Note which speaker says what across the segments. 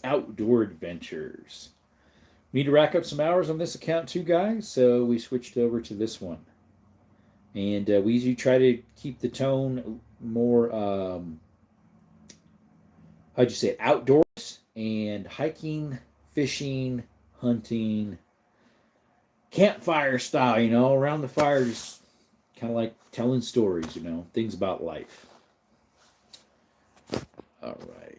Speaker 1: Outdoor Adventures. We need to rack up some hours on this account too, guys, so we switched over to this one. And we usually try to keep the tone more, how'd you say it, outdoors and hiking, fishing, hunting, campfire style, around the fire, just kind of like telling stories, things about life. All right.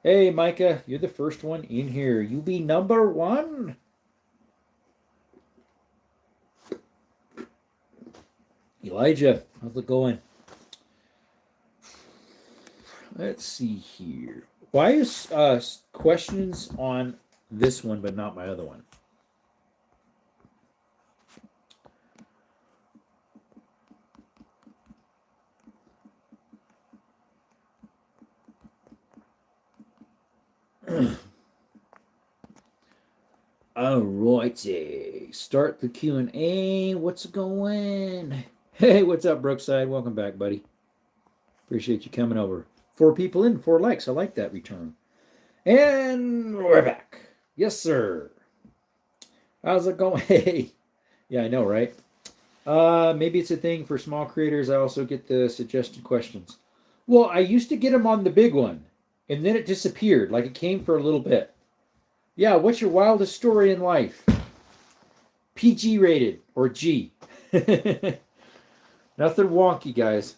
Speaker 1: Hey, Micah, you're the first one in here. You be number one. Elijah, how's it going? Let's see here. Why is questions on this one but not my other one? Alrighty, start the Q&A. What's going? Hey, what's up, Brookside? Welcome back, buddy. Appreciate you coming over. 4 people in, 4 likes. I like that return. And we're back. Yes, sir. How's it going? Hey. Yeah, I know, right? Maybe it's a thing for small creators. I also get the suggested questions. Well, I used to get them on the big one, and then it disappeared. Like it came for a little bit. Yeah, what's your wildest story in life? PG rated or G. Nothing wonky, guys.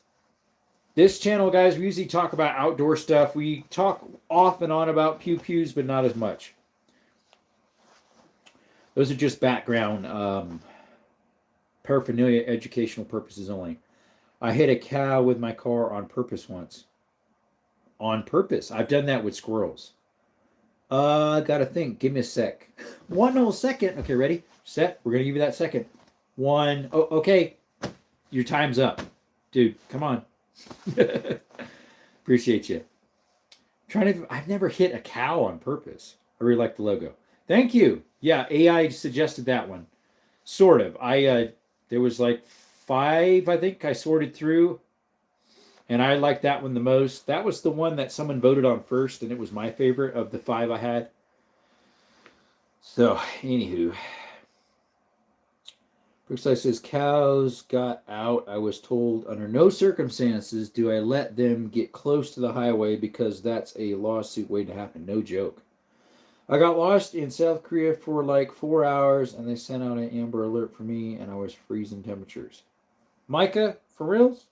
Speaker 1: This channel, guys, we usually talk about outdoor stuff. We talk off and on about pew-pews, but not as much. Those are just background paraphernalia, educational purposes only. I hit a cow with my car on purpose once. On purpose. I've done that with squirrels. Gotta think. Give me a sec. 1 whole second. Okay, ready? Set. We're gonna give you that second. 1. Oh, okay. Your time's up. Dude, come on. Appreciate you. I've never hit a cow on purpose. I really like the logo. Thank you. Yeah, AI suggested that one. Sort of. There was like 5, I think, I sorted through. And I liked that one the most. That was the one that someone voted on first, and it was my favorite of the 5 I had. So, anywho. Brookside says, cows got out. I was told under no circumstances do I let them get close to the highway because that's a lawsuit waiting to happen. No joke. I got lost in South Korea for like 4 hours, and they sent out an Amber Alert for me, and I was freezing temperatures. Micah, for reals?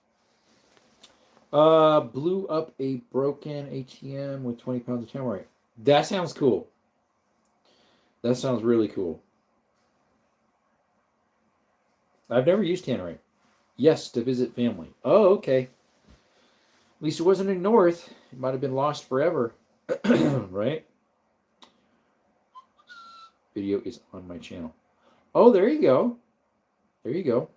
Speaker 1: Blew up a broken ATM with 20 pounds of tannerite. That sounds cool. That sounds really cool. I've never used tannerite. Yes, to visit family. Oh, okay. At least it wasn't in North. It might have been lost forever. Right? Video is on my channel. Oh, there you go. There you go.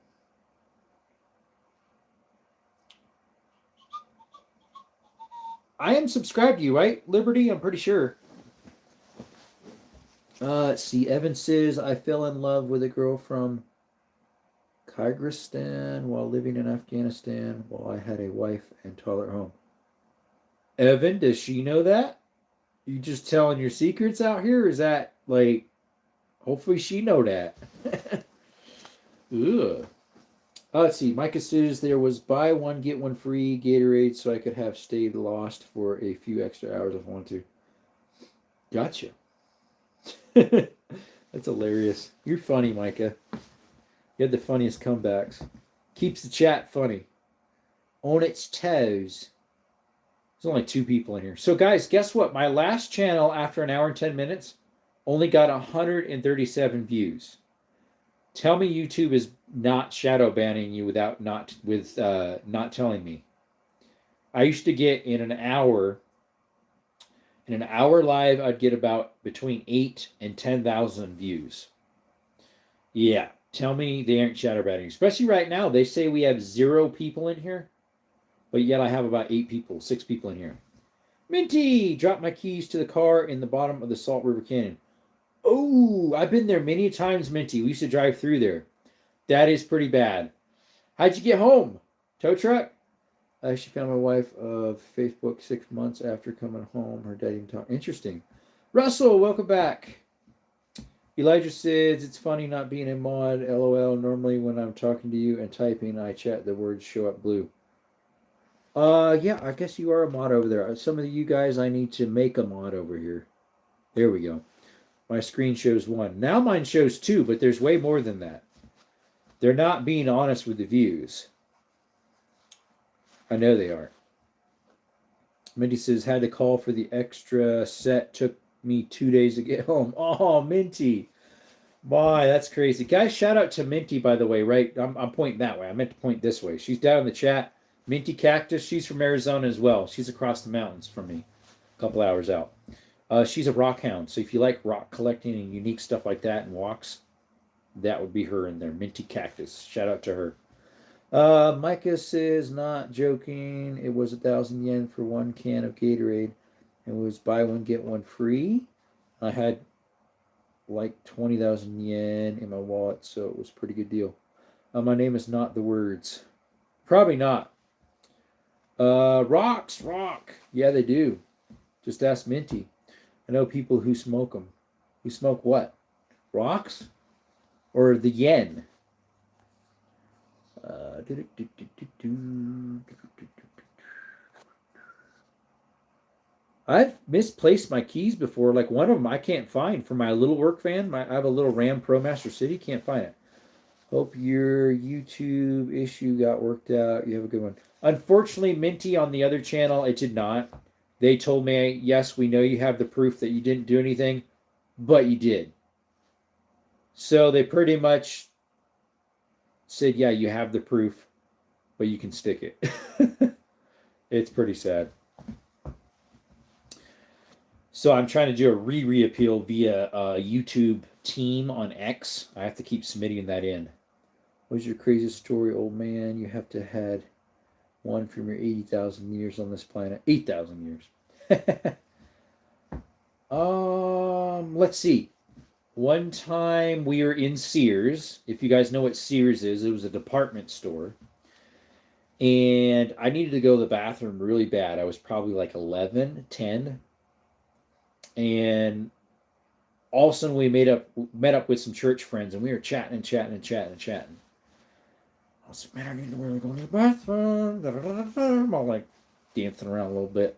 Speaker 1: I am subscribed to you, right? Liberty, I'm pretty sure. Let's see. Evan says, I fell in love with a girl from Kyrgyzstan while living in Afghanistan while I had a wife and toddler at home. Evan, does she know that? You just telling your secrets out here? Is that like, hopefully she know that. Ugh. Let's see. Micah says there was buy one, get one free Gatorade so I could have stayed lost for a few extra hours if I want to. Gotcha. That's hilarious. You're funny, Micah. You had the funniest comebacks. Keeps the chat funny. On its toes. There's only 2 people in here. So, guys, guess what? My last channel, after an hour and 10 minutes, only got 137 views. Tell me YouTube is not shadow banning you not telling me. I used to get in an hour live, I'd get about between 8 and 10,000 views. Yeah, tell me they aren't shadow banning. Especially right now, they say we have 0 people in here, but yet I have about 6 people in here. Minty, dropped my keys to the car in the bottom of the Salt River Canyon. Oh, I've been there many times, Minty. We used to drive through there. That is pretty bad. How'd you get home? Tow truck? I actually found my wife of Facebook 6 months after coming home. Her dating talk. Interesting. Russell, welcome back. Elijah says it's funny not being a mod. LOL. Normally when I'm talking to you and typing, I chat. The words show up blue. Yeah, I guess you are a mod over there. Some of you guys, I need to make a mod over here. There we go. My screen shows 1. Now mine shows 2, but there's way more than that. They're not being honest with the views. I know they are. Minty says, had to call for the extra set. Took me 2 days to get home. Oh, Minty. Boy, that's crazy. Guys, shout out to Minty, by the way, right? I'm pointing that way. I meant to point this way. She's down in the chat. Minty Cactus, she's from Arizona as well. She's across the mountains from me, a couple hours out. She's a rock hound, so if you like rock collecting and unique stuff like that and walks, that would be her in there. Minty Cactus. Shout out to her. Micah says, not joking. It was 1,000 yen for 1 can of Gatorade. It was buy one, get one free. I had like 20,000 yen in my wallet, so it was a pretty good deal. My name is not the words. Probably not. Rocks, rock. Yeah, they do. Just ask Minty. I know people who smoke them. Who smoke what? Rocks? Or the yen? I've misplaced my keys before. Like one of them I can't find for my little work van. I have a little Ram Pro Master City. Can't find it. Hope your YouTube issue got worked out. You have a good one. Unfortunately, Minty on the other channel, it did not. They told me, yes, we know you have the proof that you didn't do anything, but you did. So they pretty much said, yeah, you have the proof, but you can stick it. It's pretty sad. So I'm trying to do a re-appeal via YouTube team on X. I have to keep submitting that in. What's your craziest story, old man? You have to had one from your 80,000 years on this planet. 8,000 years. Let's see. One time we were in Sears. If you guys know what Sears is, it was a department store. And I needed to go to the bathroom really bad. I was probably like 11, 10. And all of a sudden we met up with some church friends, and we were chatting. I was like, man, I need to really go to the bathroom. I'm all like dancing around a little bit.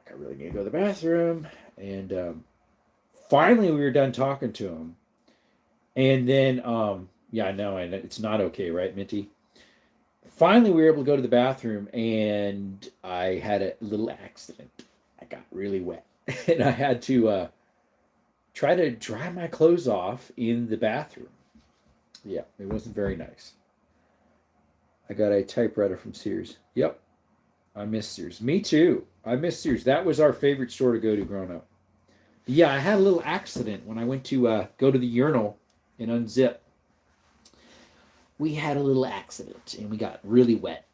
Speaker 1: I really need to go to the bathroom. And finally we were done talking to him. And then, yeah, I know, and it's not okay, right, Minty? Finally we were able to go to the bathroom, and I had a little accident. I got really wet. And I had to try to dry my clothes off in the bathroom. Yeah, it wasn't very nice. I got a typewriter from Sears. Yep, I miss Sears. Me too. I miss Sears. That was our favorite store to go to growing up. Yeah, I had a little accident when I went to go to the urinal and unzip. We had a little accident, and we got really wet.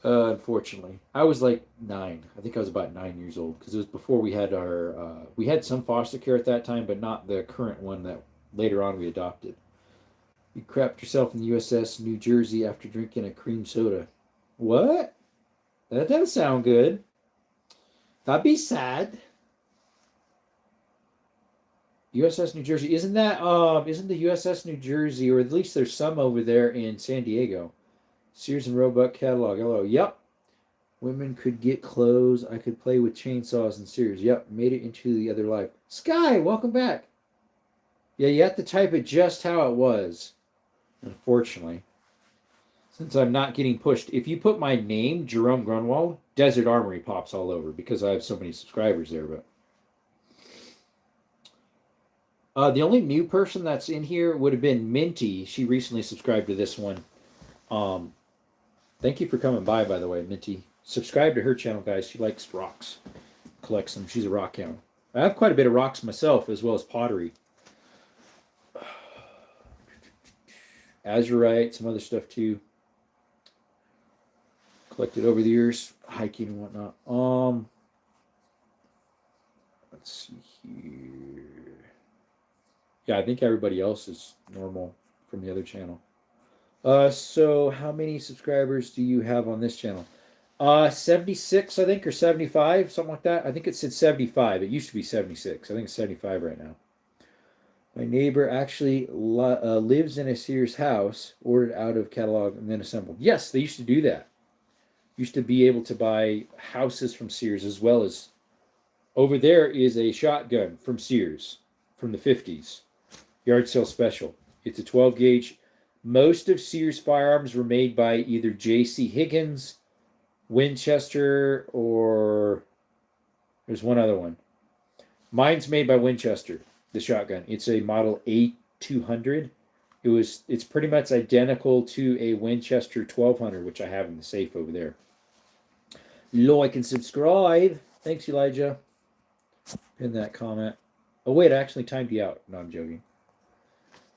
Speaker 1: Unfortunately, I was like 9. I think I was about 9 years old, because it was before we had we had some foster care at that time, but not the current one that later on we adopted. You crapped yourself in the USS New Jersey after drinking a cream soda. What? That doesn't sound good. That'd be sad. USS New Jersey, isn't the USS New Jersey, or at least there's some over there in San Diego? Sears and Roebuck catalog. Hello. Yep. Women could get clothes. I could play with chainsaws and Sears. Yep. Made it into the other life. Sky, welcome back. Yeah, you have to type it just how it was. Unfortunately. Since I'm not getting pushed. If you put my name, Jerome Grunwald, Desert Armory pops all over because I have so many subscribers there. But the only new person that's in here would have been Minty. She recently subscribed to this one. Thank you for coming by the way, Minty. Subscribe to her channel, guys. She likes rocks. Collects them. She's a rock hound. I have quite a bit of rocks myself, as well as pottery. Azurite, some other stuff too. Collected over the years, hiking and whatnot. Let's see here. Yeah, I think everybody else is normal from the other channel. So how many subscribers do you have on this channel? 76, I think, or 75, something like that. I think it said 75. It used to be 76. I think it's 75 right now. My neighbor actually lives in a Sears house, ordered out of catalog and then assembled. Yes, they used to do that. Used to be able to buy houses from Sears as well as over there is a shotgun from Sears from the 50s. Yard sale special. It's a 12 gauge. Most of Sears firearms were made by either J.C. Higgins, Winchester, or there's one other one. Mine's made by Winchester, the shotgun. It's a model A200. It's pretty much identical to a Winchester 1200, which I have in the safe over there. Like and subscribe. Thanks, Elijah. Pin that comment. Oh wait, I actually timed you out. No, I'm joking.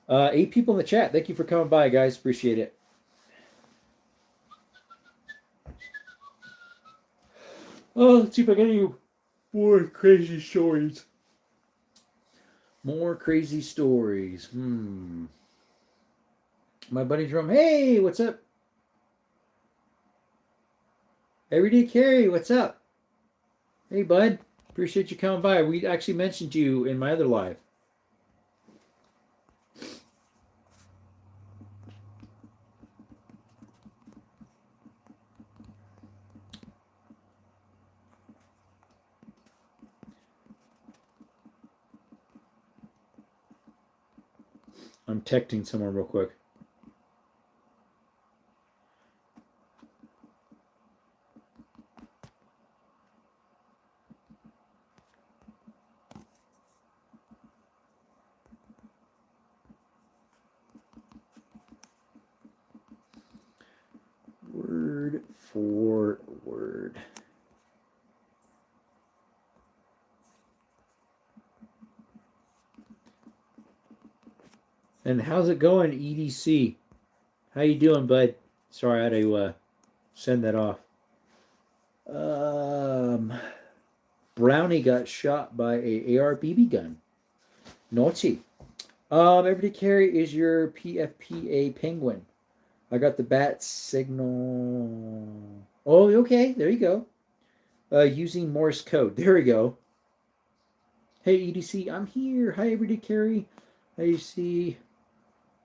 Speaker 1: 8 people in the chat. Thank you for coming by, guys. Appreciate it. Oh, let's see if I get any more crazy stories. More crazy stories. My buddy Jerome. Hey, what's up? Everyday Carrie, what's up? Hey, bud. Appreciate you coming by. We actually mentioned you in my other live. I'm texting someone real quick. Word for word. And how's it going, EDC? How you doing, bud? Sorry, I had to send that off. Brownie got shot by a AR BB gun. Naughty. Everyday Carry is your PFPA penguin. I got the bat signal. Oh, okay. There you go. Using Morse code. There we go. Hey, EDC, I'm here. Hi, Everyday Carry. How you see?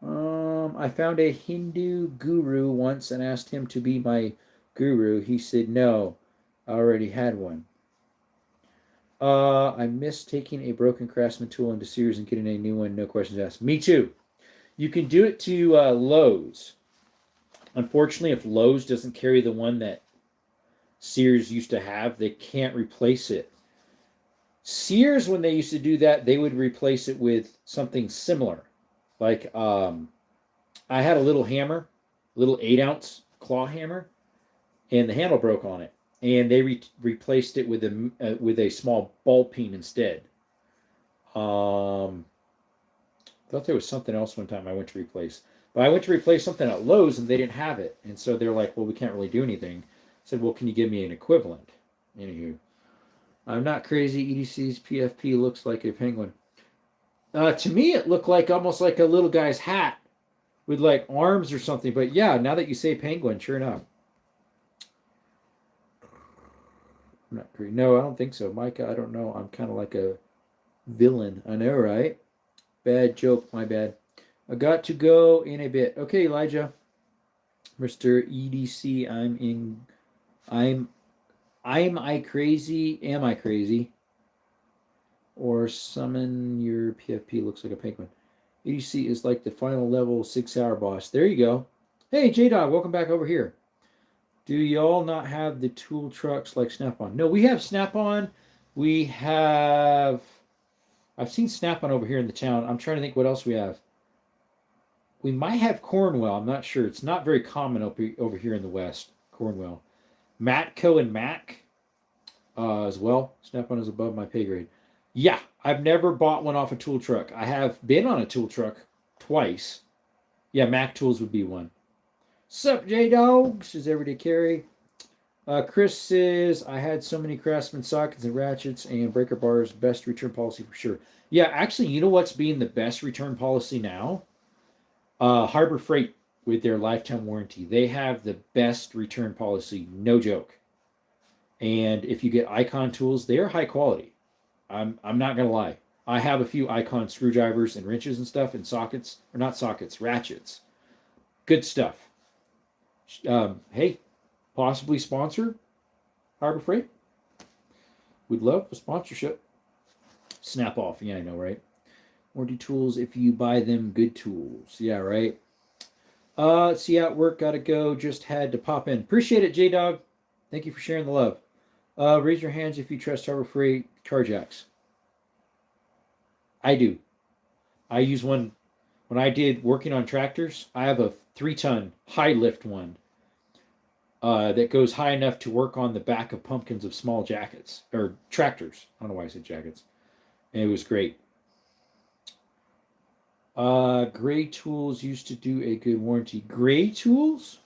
Speaker 1: I found a Hindu guru once and asked him to be my guru. He said no. I already had one. I miss taking a broken Craftsman tool into Sears and getting a new one. No questions asked. Me too. You can do it to Lowe's. Unfortunately, if Lowe's doesn't carry the one that Sears used to have, they can't replace it. Sears, when they used to do that, they would replace it with something similar. Like, I had a little hammer, little 8-ounce claw hammer, and the handle broke on it. And they replaced it with a small ball peen instead. Thought there was something else one time I went to replace. But I went to replace something at Lowe's, and they didn't have it. And so they're like, well, we can't really do anything. I said, well, can you give me an equivalent? Anywho, I'm not crazy. EDC's PFP looks like a penguin. To me, it looked like almost like a little guy's hat with like arms or something. But yeah, now that you say penguin, sure enough. I'm not crazy. No, I don't think so. Micah, I don't know. I'm kind of like a villain. I know, right? Bad joke, my bad. I got to go in a bit. Okay, Elijah. Mr. EDC, am I crazy? Am I crazy? Or summon your PFP looks like a penguin. EDC is like the final level 6-hour boss. There you go. Hey, J-Dog, welcome back over here. Do y'all not have the tool trucks like Snap-on? No, we have Snap-on. We have... I've seen Snap-on over here in the town. I'm trying to think what else we have. We might have Cornwell. I'm not sure. It's not very common over here in the West. Cornwell. Matco and Mac as well. Snap-on is above my pay grade. Yeah, I've never bought one off a tool truck. I have been on a tool truck twice. Yeah, Mac Tools would be one. Sup, J-Dogs? Is Everyday Carry. Chris says, I had so many Craftsman sockets and ratchets and breaker bars. Best return policy for sure. Yeah, actually, you know what's being the best return policy now? Harbor Freight with their lifetime warranty. They have the best return policy, no joke. And if you get Icon tools, they are high quality. I'm not gonna lie. I have a few Icon screwdrivers and wrenches and stuff and sockets, or not sockets, ratchets. Good stuff. Hey, possibly sponsor Harbor Freight. We'd love a sponsorship. Snap off. Yeah, I know, right? Warranty tools if you buy them good tools. Yeah, right. Let's see, at work, gotta go. Just had to pop in. Appreciate it, J Dog. Thank you for sharing the love. Raise your hands if you trust Harbor Freight car jacks. I do. I use one when I did working on tractors. I have a 3-ton high lift one that goes high enough to work on the back of pumpkins of small jackets or tractors. I don't know why I said jackets. And it was great. Gray Tools used to do a good warranty. Gray Tools?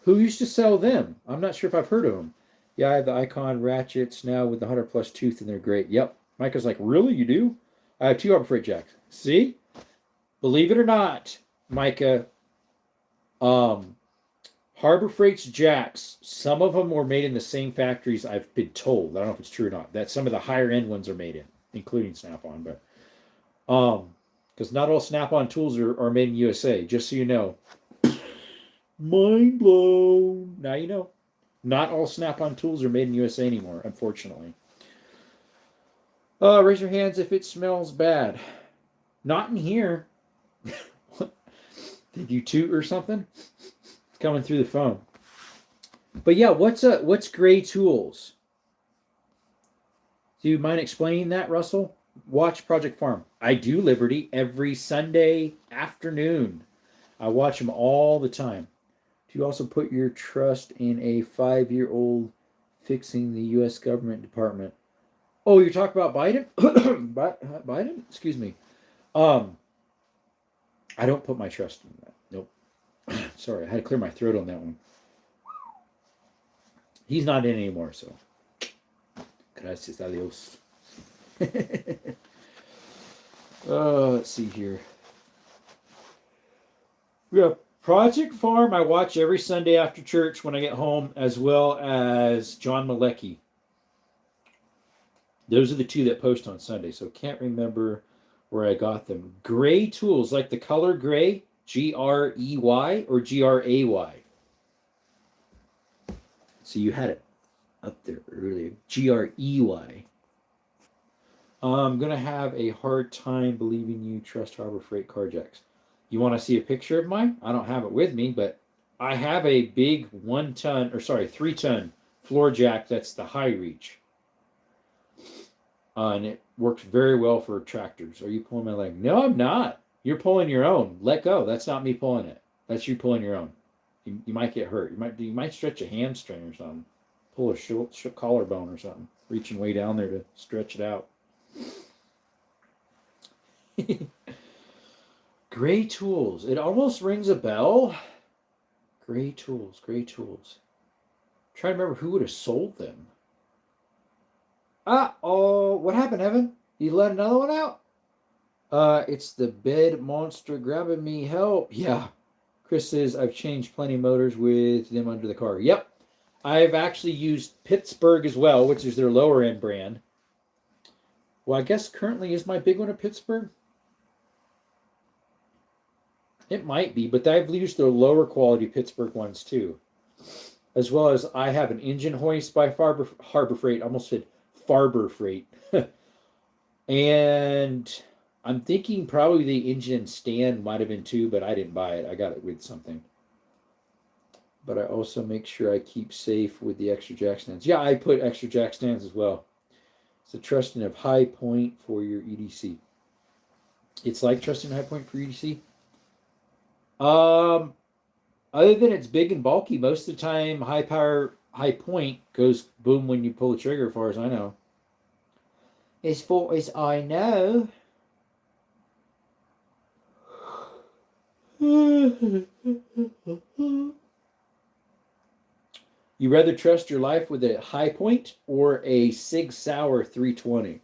Speaker 1: Who used to sell them? I'm not sure if I've heard of them. Yeah, I have the Icon ratchets now with the 100 plus tooth, and they're great. Yep. Micah's like, really? You do? I have 2 Harbor Freight jacks. See? Believe it or not, Micah, Harbor Freight's jacks, some of them were made in the same factories I've been told. I don't know if it's true or not. That some of the higher end ones are made in, including Snap-on, but because not all Snap-on tools are made in USA, just so you know. Mind blown. Now you know. Not all Snap-on tools are made in USA anymore, unfortunately. Raise your hands if it smells bad. Not in here. Did you toot or something? It's coming through the phone. But yeah, what's Gray Tools? Do you mind explaining that, Russell? Watch Project Farm. I do, Liberty, every Sunday afternoon. I watch them all the time. Do you also put your trust in a 5-year-old fixing the U.S. government department? Oh, you're talking about Biden? Biden? Excuse me. I don't put my trust in that. Nope. Sorry, I had to clear my throat on that one. He's not in anymore, so. Gracias a Dios. Let's see here. We have Project Farm. I watch every Sunday after church when I get home, as well as John Malecki. Those are the 2 that post on Sunday, so can't remember where I got them. Gray Tools, like the color gray, Grey or Gray. So you had it up there earlier. Grey. I'm going to have a hard time believing you trust Harbor Freight car jacks. You want to see a picture of mine? I don't have it with me, but I have a big 3-ton floor jack that's the high reach. And it works very well for tractors. Are you pulling my leg? No, I'm not. You're pulling your own. Let go. That's not me pulling it. That's you pulling your own. You might get hurt. You might stretch a hamstring or something. Pull a collarbone or something. Reaching way down there to stretch it out. Gray Tools. It almost rings a bell. Gray Tools. I'm trying to remember who would have sold them. Oh, what happened, Evan? You let another one out? It's the bed monster grabbing me. Help. Yeah. Chris says, I've changed plenty of motors with them under the car. Yep. I've actually used Pittsburgh as well, which is their lower end brand. Well, I guess currently is my big one at Pittsburgh? It might be, but I've used their lower quality Pittsburgh ones too. As well as I have an engine hoist by Harbor Freight. I almost said Farber Freight. And I'm thinking probably the engine stand might have been too, but I didn't buy it. I got it with something. But I also make sure I keep safe with the extra jack stands. Yeah, I put extra jack stands as well. It's the trusting of High Point for your EDC. It's like trusting High Point for EDC. Other than it's big and bulky, most of the time high power, High Point goes boom when you pull the trigger, as far as I know. As far as I know. You rather trust your life with a High Point or a Sig Sauer 320?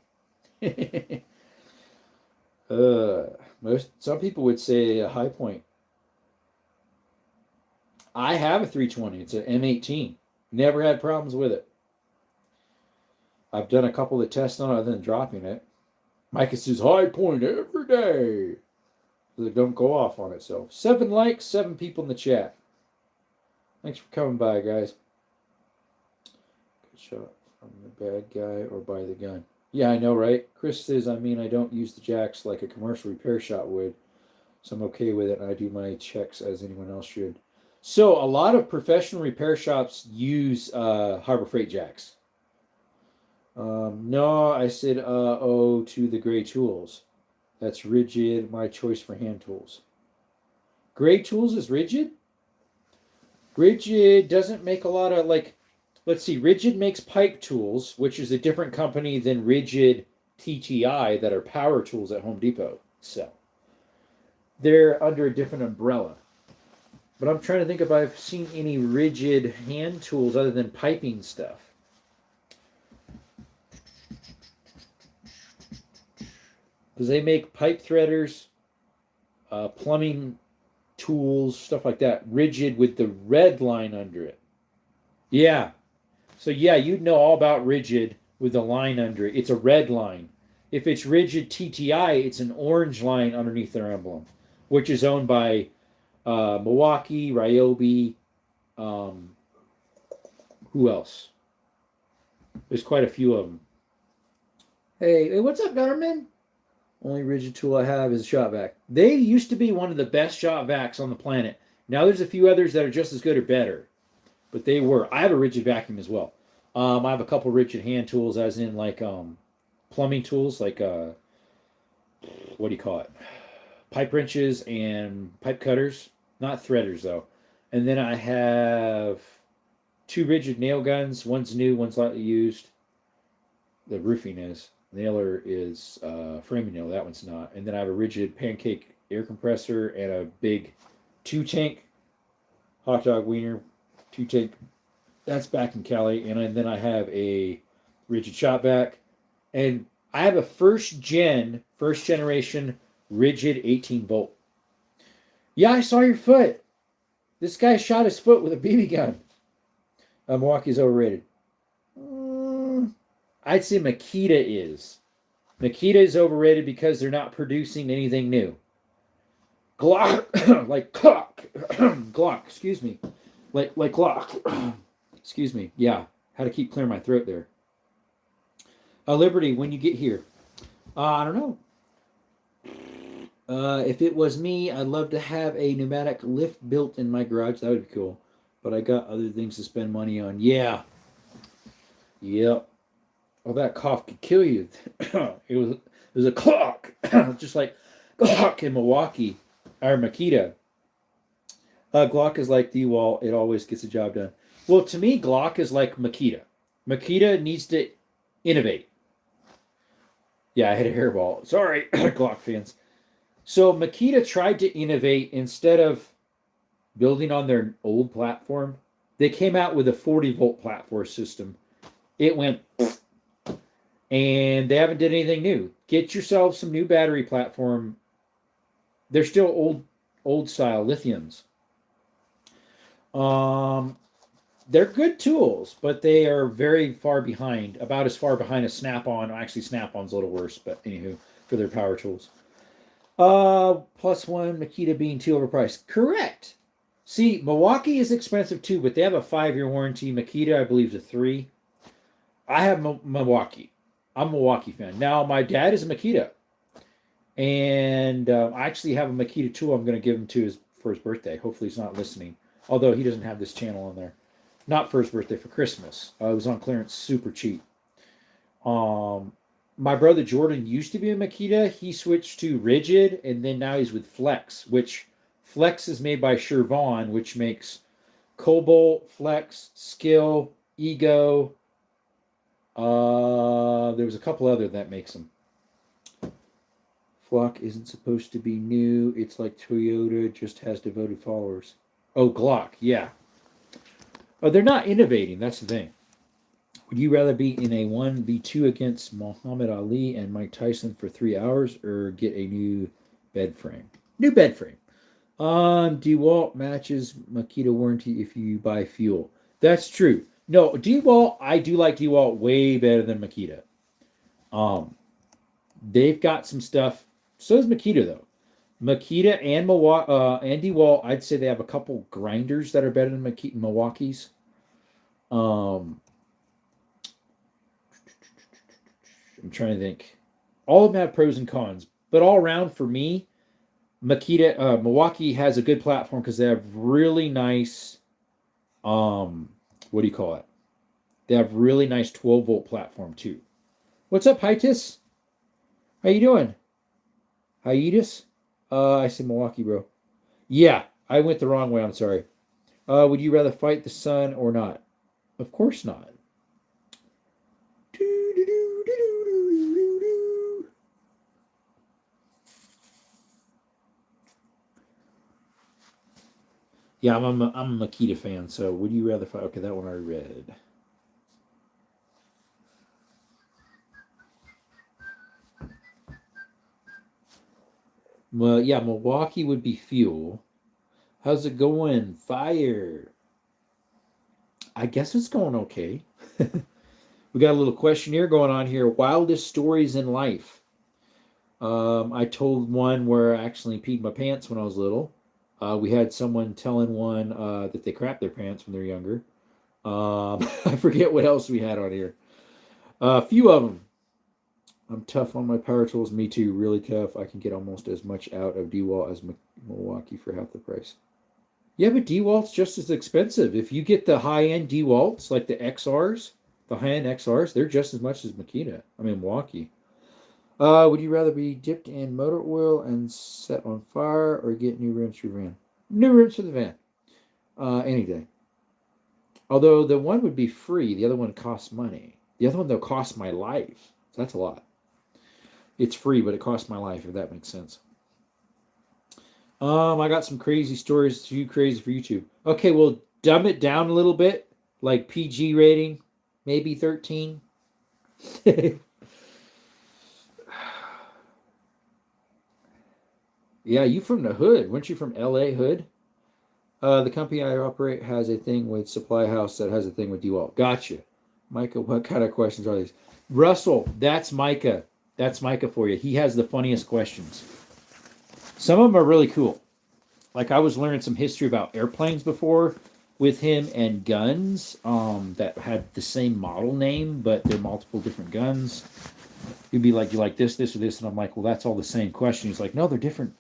Speaker 1: Some people would say a High Point. I have a 320. It's an M18. Never had problems with it. I've done a couple of tests on it other than dropping it. Micah says, high point every day. So don't go off on itself. 7 likes, 7 people in the chat. Thanks for coming by, guys. Good shot from the bad guy or by the gun. Yeah, I know, right? Chris says, I don't use the jacks like a commercial repair shop would. So I'm okay with it, and I do my checks as anyone else should. So a lot of professional repair shops use Harbor Freight jacks. No, I said oh to the gray tools. That's rigid, my choice for hand tools. Gray tools is rigid? Rigid doesn't make a lot of, like, let's see, Rigid makes pipe tools, which is a different company than Rigid TTI that are power tools at Home Depot sell. They're under a different umbrella. But I'm trying to think if I've seen any Rigid hand tools other than piping stuff. Because they make pipe threaders, plumbing tools, stuff like that. Rigid with the red line under it. Yeah. So yeah, you'd know all about Rigid with the line under it. It's a red line. If it's Rigid TTI, it's an orange line underneath their emblem, which is owned by Milwaukee, Ryobi, who else? There's quite a few of them. Hey, what's up, Gunnerman? Only Rigid tool I have is a shop vac. They used to be one of the best shop vacs on the planet. Now there's a few others that are just as good or better. But they were. I have a Rigid vacuum as well. I have a couple Rigid hand tools, as in like plumbing tools, like what do you call it? Pipe wrenches and pipe cutters. Not threaders though. And then I have 2 Rigid nail guns. One's new, one's lightly used. The roofing is. Nailer is framing nail. That one's not. And then I have a Rigid pancake air compressor and a big 2-tank hot dog wiener 2-tank. That's back in Cali. And then I have a Rigid shop vac. And I have a first generation Rigid 18 volt. Yeah, I saw your foot. This guy shot his foot with a BB gun. Milwaukee's overrated. I'd say Makita is. Makita is overrated because they're not producing anything new. Glock, like Glock, Glock, excuse me. Like Glock, excuse me. Yeah, had to keep clearing my throat there. Liberty, when you get here. I don't know. If it was me, I'd love to have a pneumatic lift built in my garage. That would be cool. But I got other things to spend money on. Yeah. Yep. Oh, that cough could kill you. it was a clock, just like Glock in Milwaukee, or Makita. Glock is like D-Wall. It always gets the job done. Well, to me, Glock is like Makita. Makita needs to innovate. Yeah, I hit a hairball. Sorry, Glock fans. So Makita tried to innovate. Instead of building on their old platform, they came out with a 40-volt platform system. It went... and they haven't did anything new. Get yourself some new battery platform. They're still old style lithiums. They're good tools, but they are very far behind. About as far behind as Snap-on. Actually, Snap-on's a little worse, but anywho, for their power tools. +1, Makita being too overpriced. Correct. See, Milwaukee is expensive too, but they have a 5-year warranty. Makita, I believe, is a 3. I have Milwaukee. I'm a Milwaukee fan. Now, my dad is a Makita. And I actually have a Makita tool I'm going to give him for his birthday. Hopefully he's not listening. Although he doesn't have this channel on there. Not for his birthday, for Christmas. It was on clearance, super cheap. My brother Jordan used to be a Makita. He switched to Rigid, and then now he's with Flex, which Flex is made by Shervon, which makes Cobalt, Flex, Skill, Ego. There was a couple other that makes them. Flock isn't supposed to be new. It's like Toyota, just has devoted followers. Oh, Glock, yeah. Oh, they're not innovating. That's the thing. Would you rather be in a 1v2 against Muhammad Ali and Mike Tyson for 3 hours, or get a new bed frame? New bed frame. DeWalt matches Makita warranty if you buy fuel. That's true. No, DeWalt, I do like DeWalt way better than Makita. Um, they've got some stuff. So does Makita though. Makita and and DeWalt, I'd say they have a couple grinders that are better than Milwaukee's. Um, I'm trying to think. All of them have pros and cons, but all around for me, Milwaukee has a good platform because they have really nice. What do you call it? They have really nice 12-volt platform too. What's up, Hiatus? How you doing? Hiatus? I said Milwaukee, bro. Yeah, I went the wrong way. I'm sorry. Would you rather fight the sun or not? Of course not. Yeah, I'm a Makita fan. So, would you rather fight? Okay, that one I read. Well, yeah, Milwaukee would be fuel. How's it going? Fire. I guess it's going okay. We got a little questionnaire going on here. Wildest stories in life. I told one where I actually peed my pants when I was little. We had someone telling one that they crap their pants when they're younger. I forget what else we had on here. A few of them. I'm tough on my power tools. Me too. Really tough. I can get almost as much out of DeWalt as Milwaukee for half the price. Yeah, but DeWalt's just as expensive. If you get the high-end DeWalt's, like the XRs, the high-end XRs, they're just as much as Makita. I mean, Milwaukee. Would you rather be dipped in motor oil and set on fire or get new rims for your van? New rims for the van. Any day. Although the one would be free, the other one costs money. The other one, though, costs my life. So that's a lot. It's free, but it costs my life, if that makes sense. I got some crazy stories. Too crazy for YouTube. Okay, well, dumb it down a little bit. Like PG rating, maybe 13. Yeah, you from the hood. Weren't you from LA hood? The company I operate has a thing with Supply House that has a thing with DeWalt. Gotcha. Micah, what kind of questions are these? Russell, that's Micah. That's Micah for you. He has the funniest questions. Some of them are really cool. Like I was learning some history about airplanes before with him and guns that had the same model name, but they're multiple different guns. He'd be like, you like this, this, or this? And I'm like, well, that's all the same question. He's like, no, they're different.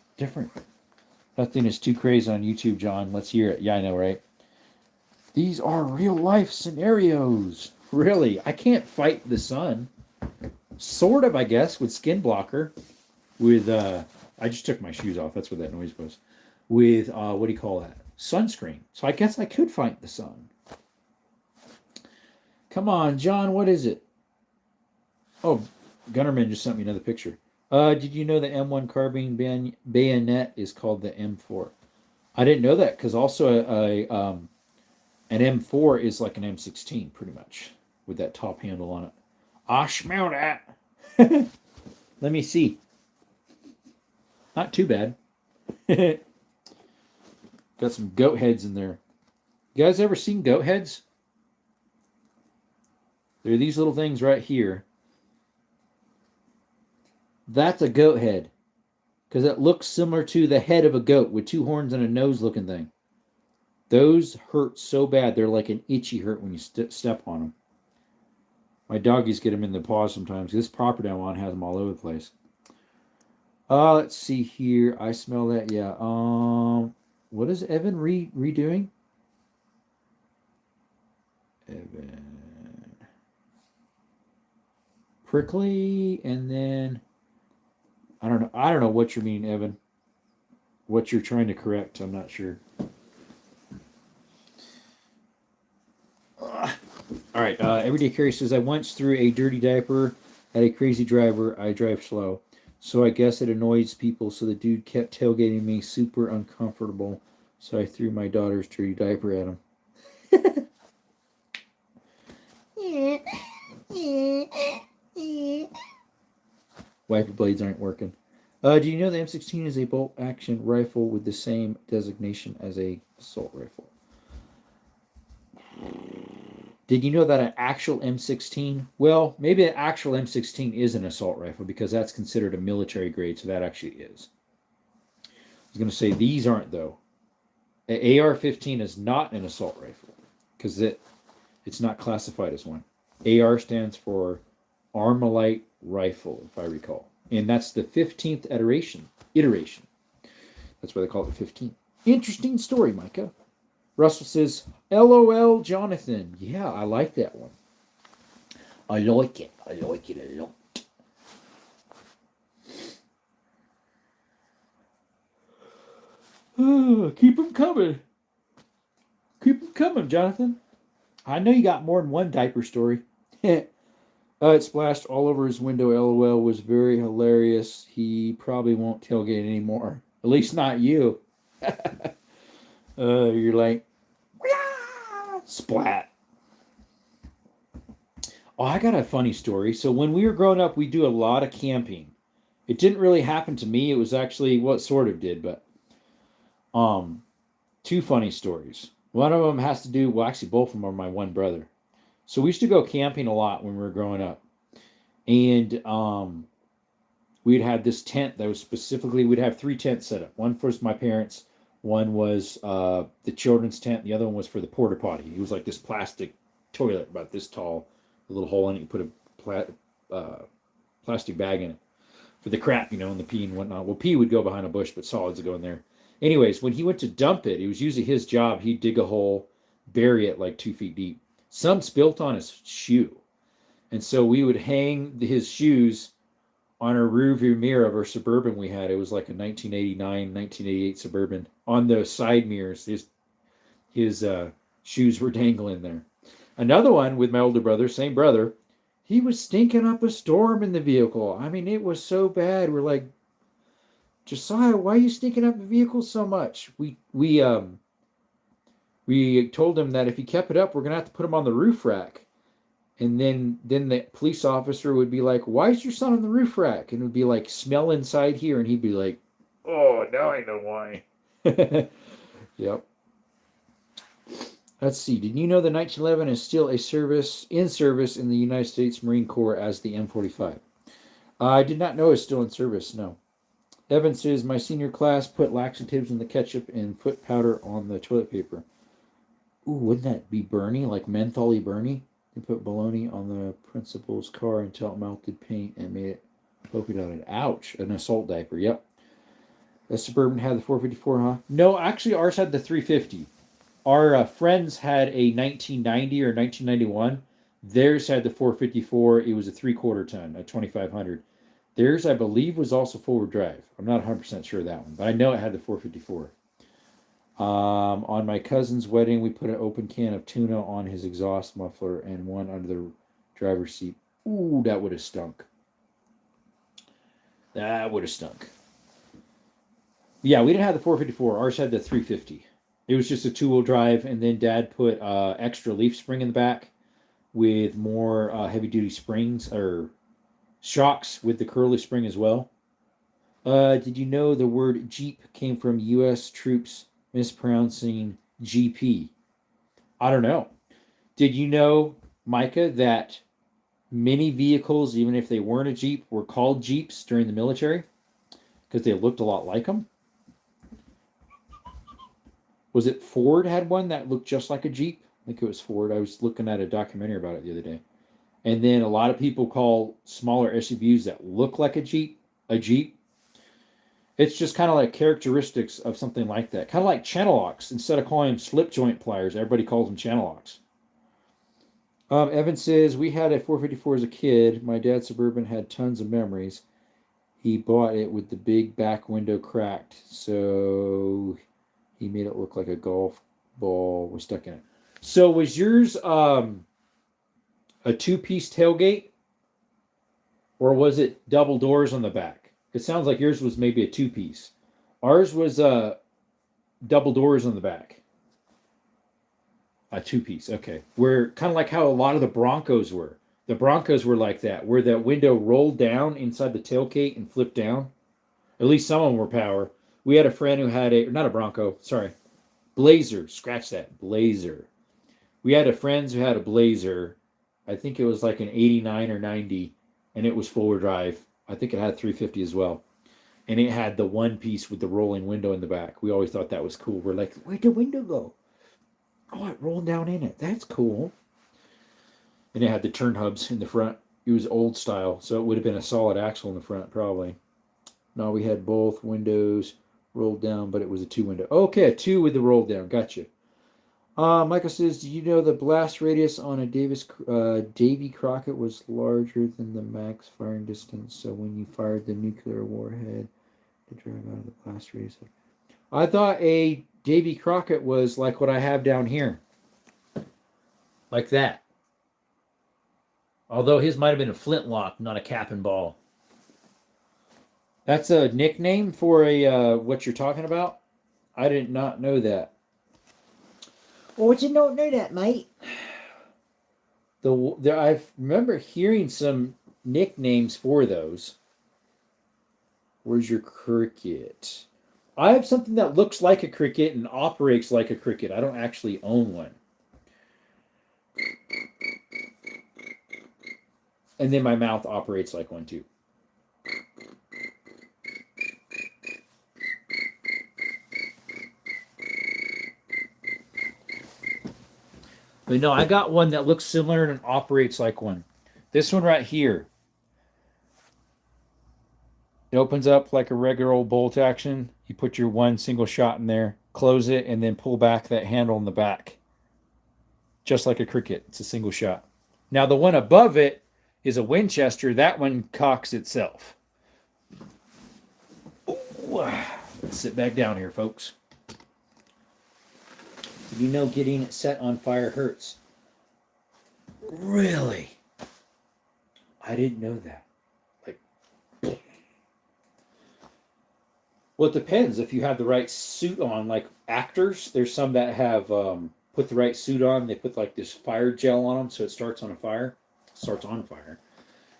Speaker 1: Nothing is too crazy on YouTube, John. Let's hear it. Yeah, I know, right? These are real life scenarios. Really? I can't fight the sun. Sort of, I guess, with skin blocker. With, I just took my shoes off. That's what that noise was. With, what do you call that? Sunscreen. So I guess I could fight the sun. Come on, John, what is it? Oh, Gunnerman just sent me another picture. Did you know the M1 carbine bayonet is called the M4? I didn't know that because also an M4 is like an M16 pretty much with that top handle on it. I smell that. Let me see. Not too bad. Got some goat heads in there. You guys ever seen goat heads? They're these little things right here. That's a goat head. Because it looks similar to the head of a goat with two horns and a nose looking thing. Those hurt so bad. They're like an itchy hurt when you step on them. My doggies get them in the paws sometimes. This property I'm on has them all over the place. Let's see here. I smell that. Yeah. What is Evan redoing? Evan. Prickly, and then I don't know. I don't know what you mean, Evan. What you're trying to correct, I'm not sure. All right. Everyday Carry says, I once threw a dirty diaper at a crazy driver. I drive slow. So I guess it annoys people. So the dude kept tailgating me, super uncomfortable. So I threw my daughter's dirty diaper at him. Wiper blades aren't working. Do you know the M16 is a bolt-action rifle with the same designation as a assault rifle? Did you know that an actual M16? Well, maybe an actual M16 is an assault rifle because that's considered a military grade, so that actually is. I was going to say these aren't though. An AR-15 is not an assault rifle because it's not classified as one. AR stands for Armalite Rifle, if I recall, and that's the 15th iteration. That's why they call it the 15. Interesting story, Micah. Russell says, LOL, Jonathan. Yeah, I like that one. I like it. I like it a lot. Keep them coming. Keep them coming, Jonathan. I know you got more than one diaper story. It splashed all over his window. LOL was very hilarious. He probably won't tailgate anymore. At least not you. You're like, splat. Oh, I got a funny story. So when we were growing up, we do a lot of camping. It didn't really happen to me. It was actually what sort of did, but two funny stories. One of them has to do, well, actually both of them are my one brother. So we used to go camping a lot when we were growing up. And we'd had this tent that was specifically, we'd have 3 tents set up. One for my parents, one was the children's tent, the other one was for the porta potty. It was like this plastic toilet about this tall, a little hole in it. You put a plastic bag in it for the crap, and the pee and whatnot. Well, pee would go behind a bush, but solids would go in there. Anyways, when he went to dump it, it was usually his job. He'd dig a hole, bury it like 2 feet deep. Some spilt on his shoe. And so we would hang his shoes on our rearview mirror of our Suburban we had. It was like a 1989, 1988 Suburban. On the side mirrors, his shoes were dangling there. Another one with my older brother, same brother, he was stinking up a storm in the vehicle. I mean, it was so bad. We're like, Josiah, why are you stinking up the vehicle so much? We told him that if he kept it up, we're gonna have to put him on the roof rack. And then the police officer would be like, why is your son on the roof rack? And it would be like, smell inside here. And he'd be like, oh, now I know why. Yep. Let's see. Did you know the 1911 is still in service in the United States Marine Corps as the M45? I did not know it's still in service, no. Evan says, my senior class put laxatives in the ketchup and foot powder on the toilet paper. Ooh, wouldn't that be Bernie, like mentholy Bernie? They put bologna on the principal's car until it melted paint and made it polka dotted. Ouch, an assault diaper, yep. The Suburban had the 454, huh? No, actually ours had the 350. Our friends had a 1990 or 1991. Theirs had the 454. It was a 3/4 ton, a 2500. Theirs, I believe, was also forward drive. I'm not 100% sure of that one, but I know it had the 454. On my cousin's wedding, we put an open can of tuna on his exhaust muffler and one under the driver's seat. Ooh, that would have stunk. That would have stunk. Yeah, we didn't have the 454. Ours had the 350. It was just a 2-wheel drive, and then Dad put extra leaf spring in the back with more heavy-duty springs or shocks with the curly spring as well. Did you know the word Jeep came from U.S. troops mispronouncing GP? I don't know. Did you know, Micah, that many vehicles, even if they weren't a Jeep, were called Jeeps during the military because they looked a lot like them? Was it Ford had one that looked just like a Jeep? I think it was Ford. I was looking at a documentary about it the other day. And then a lot of people call smaller SUVs that look like a Jeep a Jeep. It's just kind of like characteristics of something like that. Kind of like channel locks. Instead of calling them slip joint pliers, everybody calls them channel locks. Evan says, we had a 454 as a kid. My dad's Suburban had tons of memories. He bought it with the big back window cracked. So he made it look like a golf ball was stuck in it. So was yours a 2-piece tailgate? Or was it double doors on the back? It sounds like yours was maybe a 2-piece. Ours was double doors on the back. A 2-piece, okay. We're kind of like how a lot of the Broncos were. The Broncos were like that, where the window rolled down inside the tailgate and flipped down. At least some of them were power. We had a friend who had not a Bronco, sorry, Blazer. Scratch that, Blazer. We had a friend who had a Blazer. I think it was like an 89 or 90, and it was four-wheel drive. I think it had 350 as well. And it had the one piece with the rolling window in the back. We always thought that was cool. We're like, where'd the window go? Oh, it rolled down in it. That's cool. And it had the turn hubs in the front. It was old style, so it would have been a solid axle in the front, probably. No, we had both windows rolled down, but it was a two window. Okay, a two with the roll down. Gotcha. Michael says, do you know the blast radius on a Davy Crockett was larger than the max firing distance? So when you fired the nuclear warhead to drive out of the blast radius. I thought a Davy Crockett was like what I have down here. Like that. Although his might have been a flintlock, not a cap and ball. That's a nickname for a what you're talking about? I did not know that.
Speaker 2: Well, what you don't know that, mate?
Speaker 1: I remember hearing some nicknames for those. Where's your cricket? I have something that looks like a cricket and operates like a cricket. I don't actually own one. And then my mouth operates like one too. But no, I got one that looks similar and operates like one. This one right here. It opens up like a regular old bolt action. You put your one single shot in there, close it, and then pull back that handle in the back. Just like a cricket. It's a single shot. Now the one above it is a Winchester. That one cocks itself. Ooh, let's sit back down here, folks. You know getting it set on fire hurts. Really? I didn't know that. Like, well, it depends if you have the right suit on. Like actors, there's some that have put the right suit on. They put like this fire gel on them, so it starts on fire.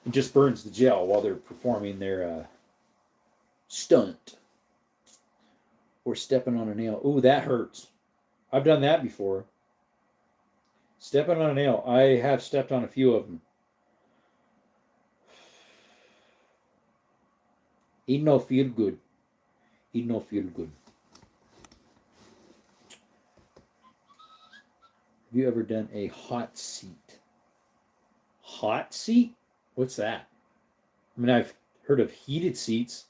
Speaker 1: It just burns the gel while they're performing their stunt or stepping on a nail. Ooh, that hurts. I've done that before. Stepping on a nail. I have stepped on a few of them. It no feel good. It no feel good. Have you ever done a hot seat? Hot seat? What's that? I mean, I've heard of heated seats,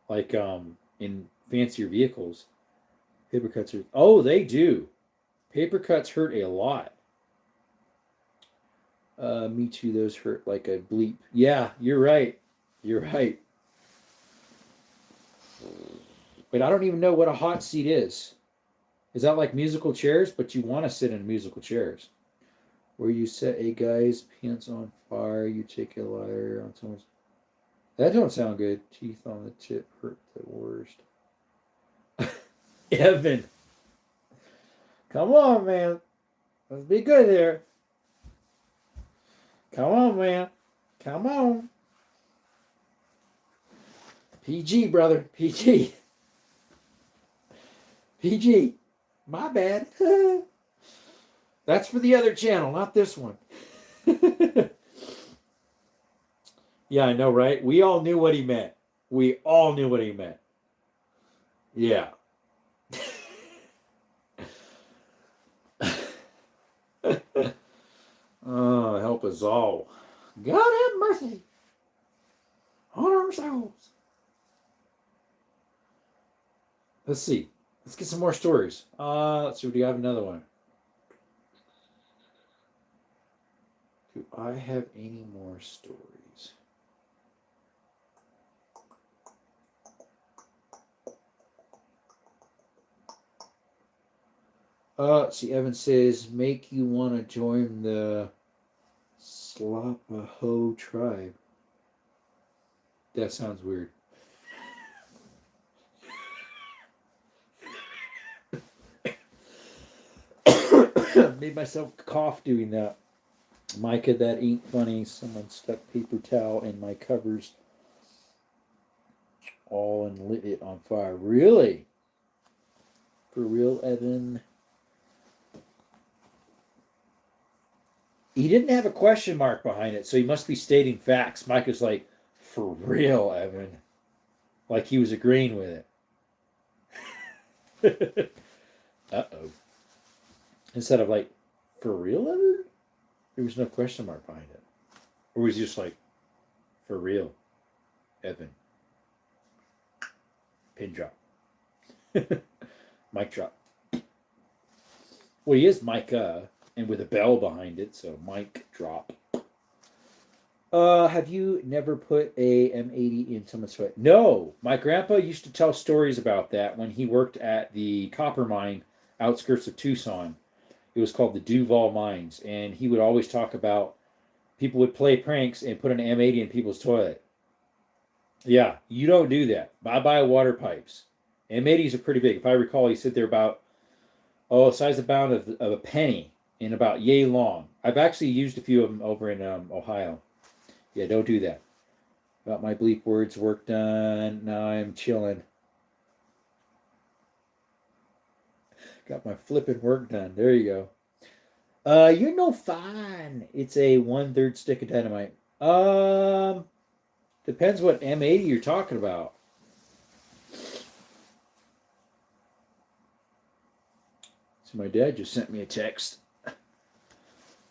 Speaker 1: like in fancier vehicles. Paper cuts hurt. Oh, they do. Paper cuts hurt a lot. Me too. Those hurt like a bleep. Yeah, you're right. You're right. But I don't even know what a hot seat is. Is that like musical chairs? But you want to sit in musical chairs. Where you set a guy's pants on fire, you take a lighter on someone's... That don't sound good. Teeth on the tip hurt the worst. Evan. Come on, man. Let's be good here. Come on, man. Come on. PG, brother. PG. PG. My bad. That's for the other channel, not this one. Yeah, I know, right? We all knew what he meant. We all knew what he meant. Yeah. Oh, help us all. God have mercy on our souls. Let's see. Let's get some more stories. Let's see. Do you have another one? Do I have any more stories? See, Evan says, make you want to join the Slapaho tribe. That sounds weird. Made myself cough doing that. Micah, that ain't funny. Someone stuck paper towel in my covers. all and lit it on fire. Really? For real, Evan? He didn't have a question mark behind it, so he must be stating facts. Mike was like, for real, Evan. Like he was agreeing with it. Uh-oh. Instead of like, for real, Evan? There was no question mark behind it. Or was he just like, for real, Evan? Pin drop. Mic drop. Well, he is Micah, and with a bell behind it, so mic drop. Have you never put a M80 in someone's foot? No. My grandpa used to tell stories about that when he worked at the copper mine outskirts of Tucson. It was called the Duval Mines, and he would always talk about people would play pranks and put an M80 in people's toilet. Yeah, you don't do that. Bye-bye water pipes. M80s are pretty big. If I recall, he said they're about, the size of a penny and about yay long. I've actually used a few of them over in Ohio. Yeah, don't do that. Got my bleep words work done. Now I'm chilling. Got my flipping work done. There you go. You're no fun. It's a 1/3 stick of dynamite. Depends what M80 you're talking about. So my dad just sent me a text.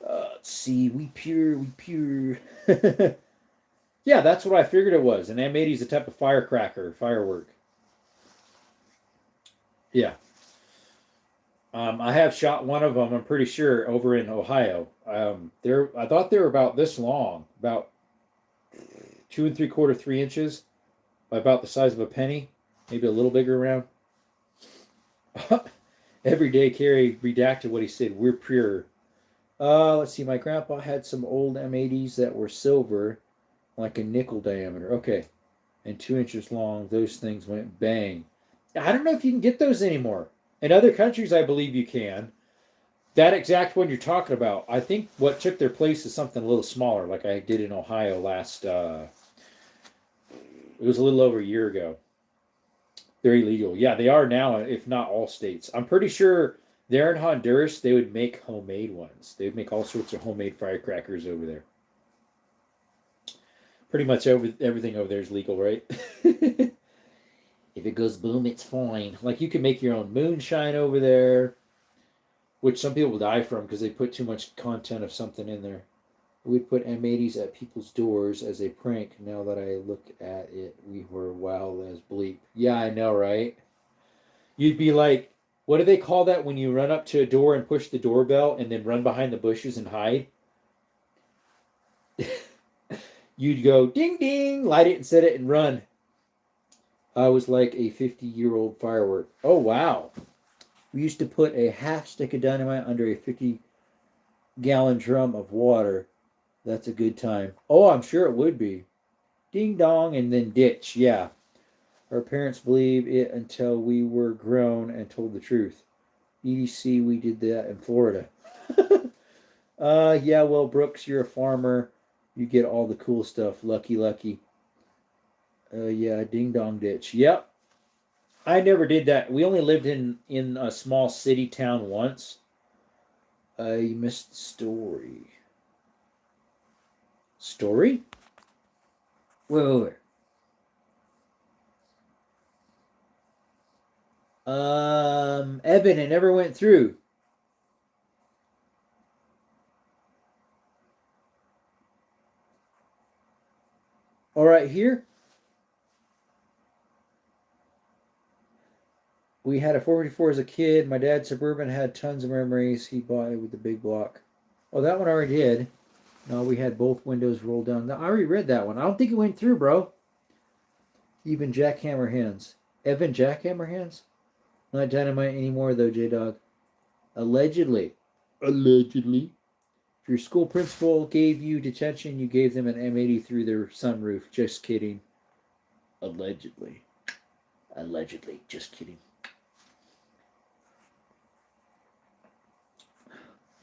Speaker 1: Let's see, we pure. Yeah, that's what I figured it was. An M80 is a type of firework. Yeah. I have shot one of them, I'm pretty sure, over in Ohio. I thought they were about this long, about 2 3/4, 3 inches, by about the size of a penny, maybe a little bigger around. Everyday Carry redacted what he said. We're pure. Let's see. My grandpa had some old M80s that were silver, like a nickel diameter. Okay, and 2 inches long. Those things went bang. I don't know if you can get those anymore. In other countries, I believe you can. That exact one you're talking about, I think what took their place is something a little smaller, like I did in Ohio last. It was a little over a year ago. They're illegal. Yeah, they are now, if not all states. I'm pretty sure there in Honduras, they would make homemade ones. They would make all sorts of homemade firecrackers over there. Pretty much everything over there is legal, right? If it goes boom, it's fine. Like you can make your own moonshine over there, which some people die from because they put too much content of something in there. We'd put M80s at people's doors as a prank. Now that I look at it, we were wild as bleep. Yeah, I know, right? You'd be like, what do they call that when you run up to a door and push the doorbell and then run behind the bushes and hide? You'd go, ding, ding, light it and set it and run. I was like a 50-year-old firework. Oh, wow. We used to put a half stick of dynamite under a 50-gallon drum of water. That's a good time. Oh, I'm sure it would be. Ding dong and then ditch. Yeah. Our parents believed it until we were grown and told the truth. EDC, we did that in Florida. Yeah, well, Brooks, you're a farmer. You get all the cool stuff. Lucky. Yeah, ding dong ditch. Yep. I never did that. We only lived in a small city town once. You missed the story. Story? Wait. Evan, it never went through. All right, here. We had a 454 as a kid. My dad's Suburban had tons of memories. He bought it with the big block. Oh, that one I already did. No, we had both windows rolled down. I already read that one. I don't think it went through, bro. Even jackhammer hands. Evan jackhammer hands? Not dynamite anymore, though, J-Dog. Allegedly. If your school principal gave you detention, you gave them an M80 through their sunroof. Just kidding. Allegedly. Just kidding.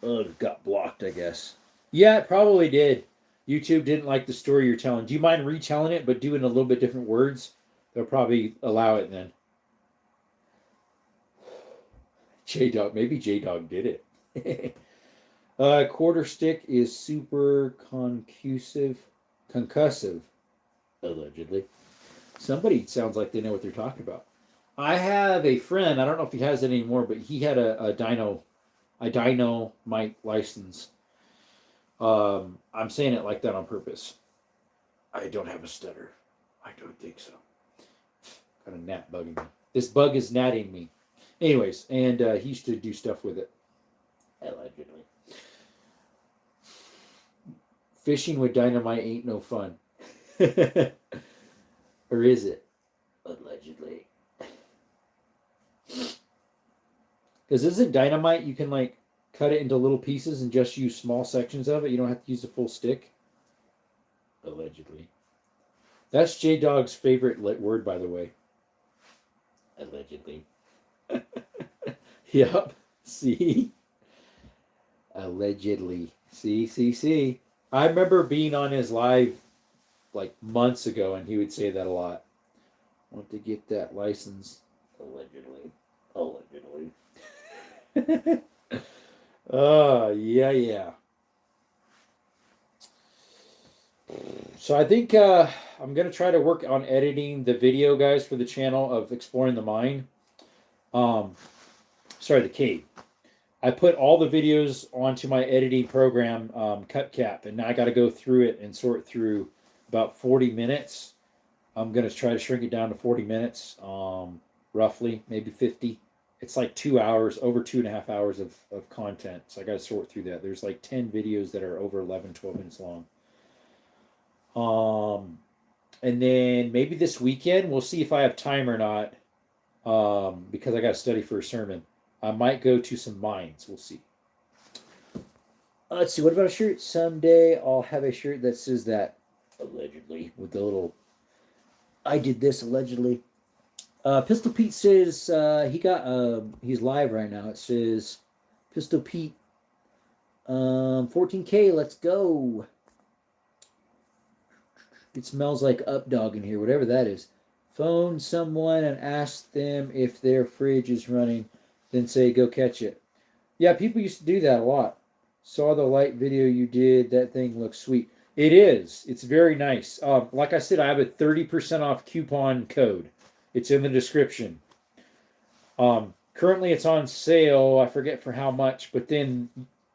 Speaker 1: Oh, it got blocked, I guess. Yeah, it probably did. YouTube didn't like the story you're telling. Do you mind retelling it, but doing a little bit different words? They'll probably allow it then. J-Dog, maybe J-Dog did it. Quarter stick is super concussive, allegedly. Somebody sounds like they know what they're talking about. I have a friend, I don't know if he has it anymore, but he had a dynamite license. I'm saying it like that on purpose. I don't have a stutter. I don't think so. Got a gnat bugging me. This bug is gnatting me. Anyways, and he used to do stuff with it. Allegedly. Fishing with dynamite ain't no fun. Or is it? Allegedly. Because isn't dynamite, you can like cut it into little pieces and just use small sections of it? You don't have to use a full stick? Allegedly. That's J-Dog's favorite word, by the way. Allegedly. Yep. See? Allegedly. See. I remember being on his live like months ago, and he would say that a lot. Want to get that license. Allegedly. Yeah. So I think I'm going to try to work on editing the video, guys, for the channel of Exploring the Mine. The cave. I put all the videos onto my editing program, CutCap, and now I got to go through it and sort through about 40 minutes. I'm going to try to shrink it down to 40 minutes, roughly, maybe 50. It's like 2 hours, over 2.5 hours of content. So I got to sort through that. There's like 10 videos that are over 11, 12 minutes long. And then maybe this weekend, we'll see if I have time or not, because I got to study for a sermon. I might go to some mines. We'll see. Let's see. What about a shirt? Someday I'll have a shirt that says that, allegedly, with the little, I did this allegedly. Pistol Pete says he's live right now. It says Pistol Pete, 14K. Let's go. It smells like up dog in here, whatever that is. Phone someone and ask them if their fridge is running, then say go catch it. Yeah, people used to do that a lot. Saw the light video you did. That thing looks sweet. It is. It's very nice. Like I said, I have a 30% off coupon code. It's in the description. Currently, it's on sale. I forget for how much, but then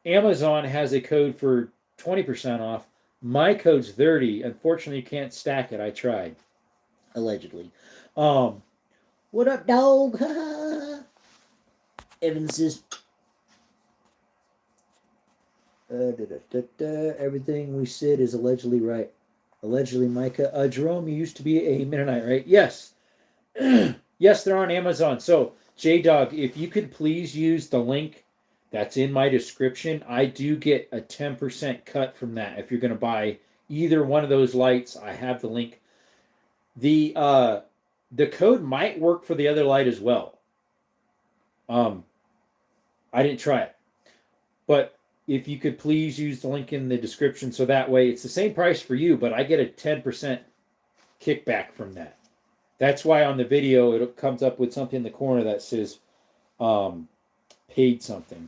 Speaker 1: Amazon has a code for 20% off. My code's 30. Unfortunately, you can't stack it. I tried. Allegedly. What up, dog? Evan says, everything we said is allegedly right. Allegedly, Micah. Jerome, you used to be a Mennonite, right? Yes. Yes, they're on Amazon. So, J-Dog, if you could please use the link that's in my description, I do get a 10% cut from that. If you're going to buy either one of those lights, I have the link. The code might work for the other light as well. I didn't try it. But if you could please use the link in the description, so that way it's the same price for you, but I get a 10% kickback from that. That's why on the video it comes up with something in the corner that says paid something.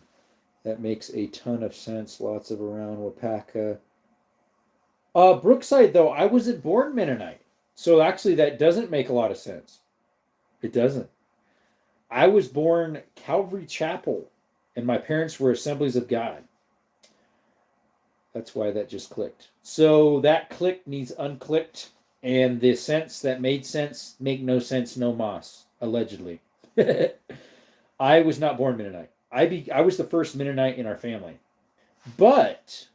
Speaker 1: That makes a ton of sense. Lots of around Wapaka. Brookside, though, I wasn't born Mennonite. So actually that doesn't make a lot of sense. It doesn't. I was born Calvary Chapel, and my parents were Assemblies of God. That's why that just clicked. So that click needs unclicked, and the sense that made sense make no sense, no mas, allegedly. I was not born Mennonite. I was the first Mennonite in our family. But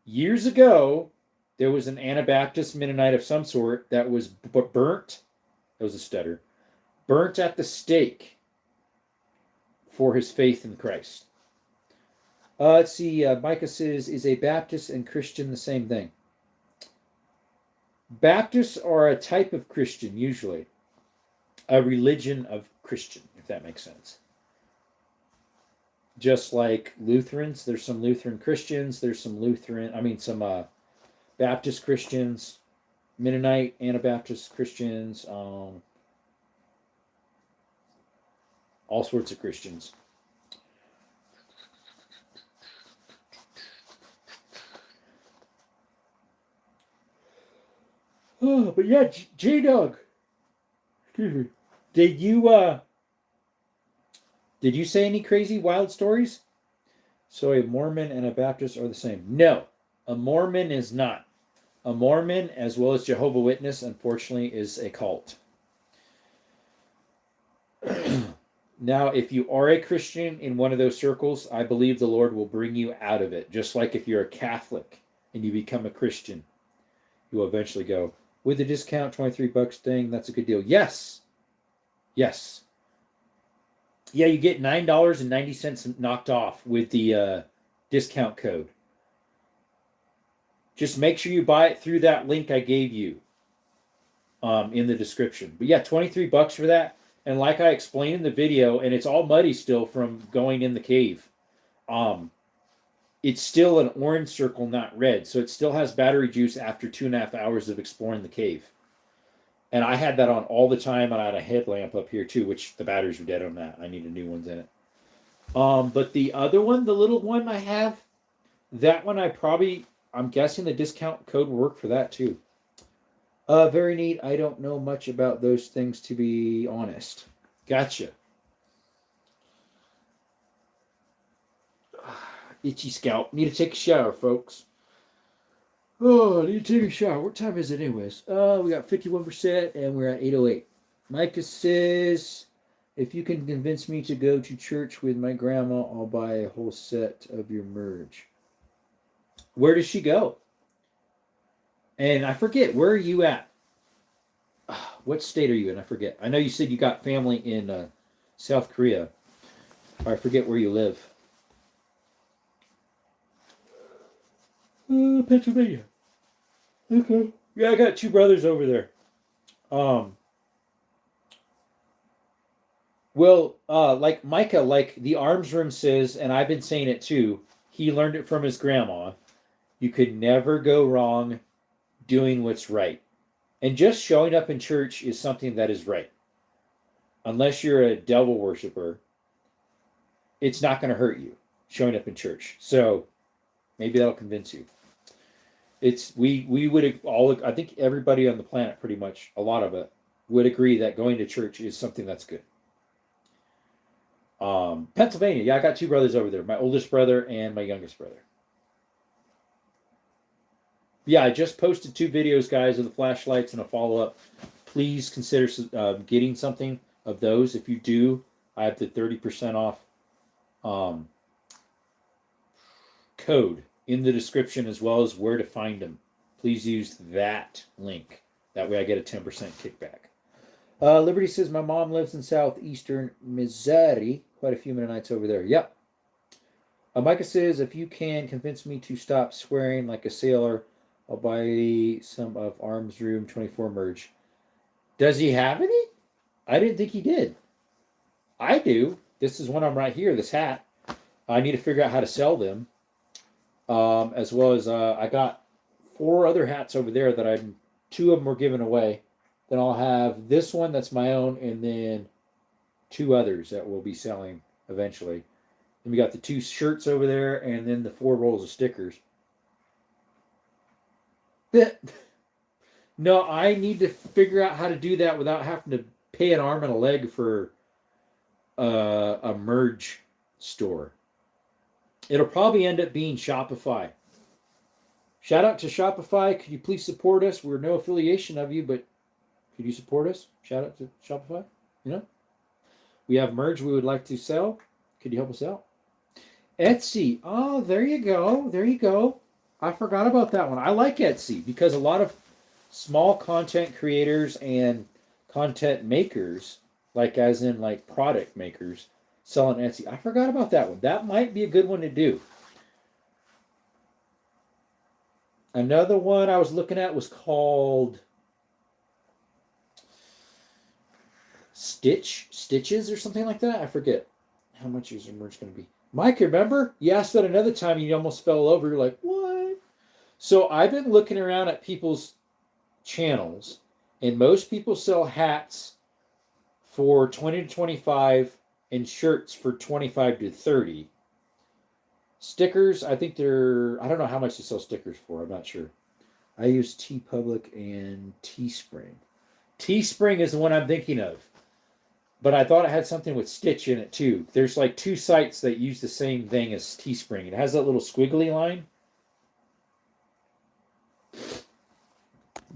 Speaker 1: years ago, there was an Anabaptist Mennonite of some sort that was burnt. That was a stutter. Burnt at the stake for his faith in Christ. Let's see. Micah says, is a Baptist and Christian the same thing? Baptists are a type of Christian, usually. A religion of Christian, if that makes sense. Just like Lutherans, there's some Lutheran Christians, there's some Baptist Christians, Mennonite, Anabaptist Christians, All sorts of Christians. Oh, but yeah, J-Dog. Excuse me. Did you say any crazy wild stories? So a Mormon and a Baptist are the same. No, a Mormon is not. A Mormon, as well as Jehovah's Witness, unfortunately, is a cult. Now, if you are a Christian in one of those circles, I believe the Lord will bring you out of it. Just like if you're a Catholic and you become a Christian, you will eventually go, with the discount, $23 thing, that's a good deal. Yes. Yes. Yeah, you get $9.90 knocked off with the discount code. Just make sure you buy it through that link I gave you in the description. But yeah, $23 for that. And like I explained in the video, and it's all muddy still from going in the cave. It's still an orange circle, not red. So it still has battery juice after 2.5 hours of exploring the cave. And I had that on all the time, and I had a headlamp up here too, which the batteries were dead on that. I needed new ones in it. But the other one, the little one I have, that one I'm guessing the discount code will work for that too. Very neat. I don't know much about those things, to be honest. Gotcha. Itchy scalp. Need to take a shower, folks. Oh, I need to take a shower. What time is it anyways? We got 51% and we're at 8:08. Micah says, if you can convince me to go to church with my grandma, I'll buy a whole set of your merge. Where does she go? And I forget, where are you at? What state are you in? I forget. I know you said you got family in South Korea. I forget where you live. Pennsylvania. Okay. Yeah, I got 2 brothers over there. Well, like Micah, like the arms room says, and I've been saying it too, he learned it from his grandma. You could never go wrong doing what's right. And just showing up in church is something that is right. Unless you're a devil worshiper, it's not going to hurt you showing up in church. So maybe that'll convince you. We would all, I think everybody on the planet, pretty much, a lot of it, would agree that going to church is something that's good. Pennsylvania, yeah, I got 2 brothers over there, my oldest brother and my youngest brother. Yeah, I just posted 2 videos, guys, of the flashlights and a follow-up. Please consider getting something of those. If you do, I have the 30% off code in the description, as well as where to find them. Please use that link. That way I get a 10% kickback. Liberty says, my mom lives in southeastern Missouri. Quite a few Mennonites over there. Yep. Micah says, if you can convince me to stop swearing like a sailor, I'll buy some of Arms Room 24 merch. Does he have any? I didn't think he did. I do. This is one I'm right here, this hat. I need to figure out how to sell them. As well as I got 4 other hats over there that 2 of them were given away. Then I'll have this one that's my own, and then 2 others that we'll be selling eventually. And we got the 2 shirts over there, and then the 4 rolls of stickers. No, I need to figure out how to do that without having to pay an arm and a leg for a merge store. It'll probably end up being Shopify. Shout out to Shopify. Could you please support us? We're no affiliation of you, but could you support us? Shout out to Shopify. You know, we have merge we would like to sell. Could you help us out? Etsy. Oh, there you go. There you go. I forgot about that one. I like Etsy because a lot of small content creators and content makers, like as in like product makers, sell on Etsy. I forgot about that one. That might be a good one to do. Another one I was looking at was called Stitches or something like that. I forget. How much is your merch going to be? Mike, remember? You asked that another time and you almost fell over. You're like, what? So I've been looking around at people's channels, and most people sell hats for $20 to $25 and shirts for 25 to 30. Stickers, I think they're, I don't know how much they sell stickers for. I'm not sure. I use TeePublic and Teespring. Teespring is the one I'm thinking of. But I thought it had something with Stitch in it too. There's like two sites that use the same thing as Teespring. It has that little squiggly line.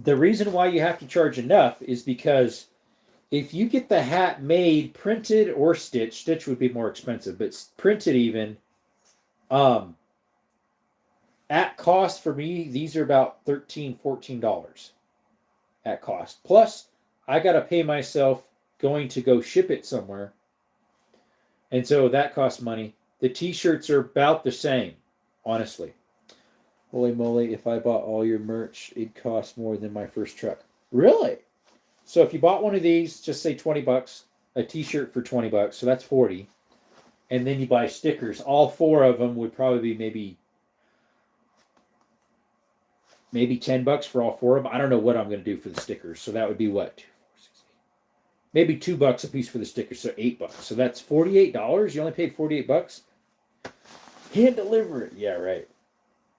Speaker 1: The reason why you have to charge enough is because if you get the hat made, printed, or stitched, stitch would be more expensive, but printed even, at cost for me, these are about $13, $14 at cost. Plus, I got to pay myself going to go ship it somewhere. And so that costs money. The t-shirts are about the same, honestly. Holy moly, if I bought all your merch, it'd cost more than my first truck. Really? So if you bought one of these, just say $20, a t-shirt for $20, so that's 40. And then you buy stickers. All four of them would probably be maybe $10 for all four of them. I don't know what I'm going to do for the stickers. So that would be what? Maybe $2 a piece for the stickers, so $8. So that's $48. You only paid $48. Hand deliver it. Yeah, right.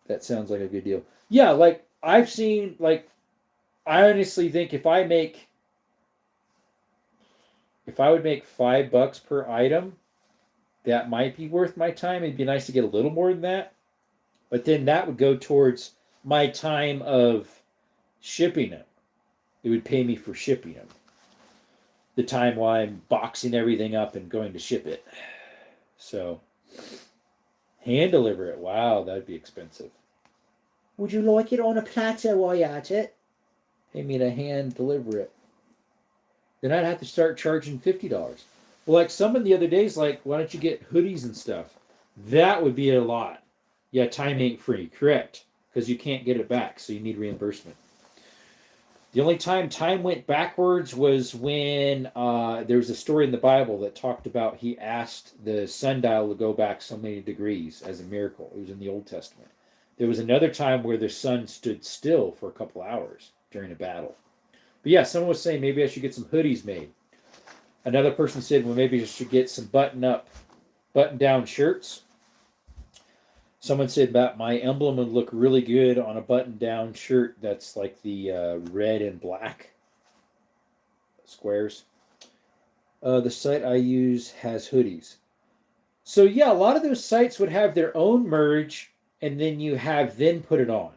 Speaker 1: That sounds like a good deal. Yeah, like I've seen, like I honestly think if I would make $5 per item, that might be worth my time. It'd be nice to get a little more than that, but then that would go towards my time of shipping them. It would pay me for shipping them. The time while I'm boxing everything up and going to ship it. So, hand deliver it. Wow, that'd be expensive.
Speaker 2: Would you like it on a platter while you're at it?
Speaker 1: Pay me to hand deliver it. Then I'd have to start charging $50. Well, like someone the other day is like, why don't you get hoodies and stuff? That would be a lot. Yeah, time ain't free. Correct. Because you can't get it back, so you need reimbursement. The only time went backwards was when there was a story in the Bible that talked about he asked the sundial to go back so many degrees as a miracle. It was in the Old Testament. There was another time where the sun stood still for a couple hours during a battle. But yeah, someone was saying maybe I should get some hoodies made. Another person said, well, maybe I should get some button-down shirts. Someone said that my emblem would look really good on a button-down shirt that's like the red and black squares. The site I use has hoodies. So yeah, a lot of those sites would have their own merge, and then you have then put it on.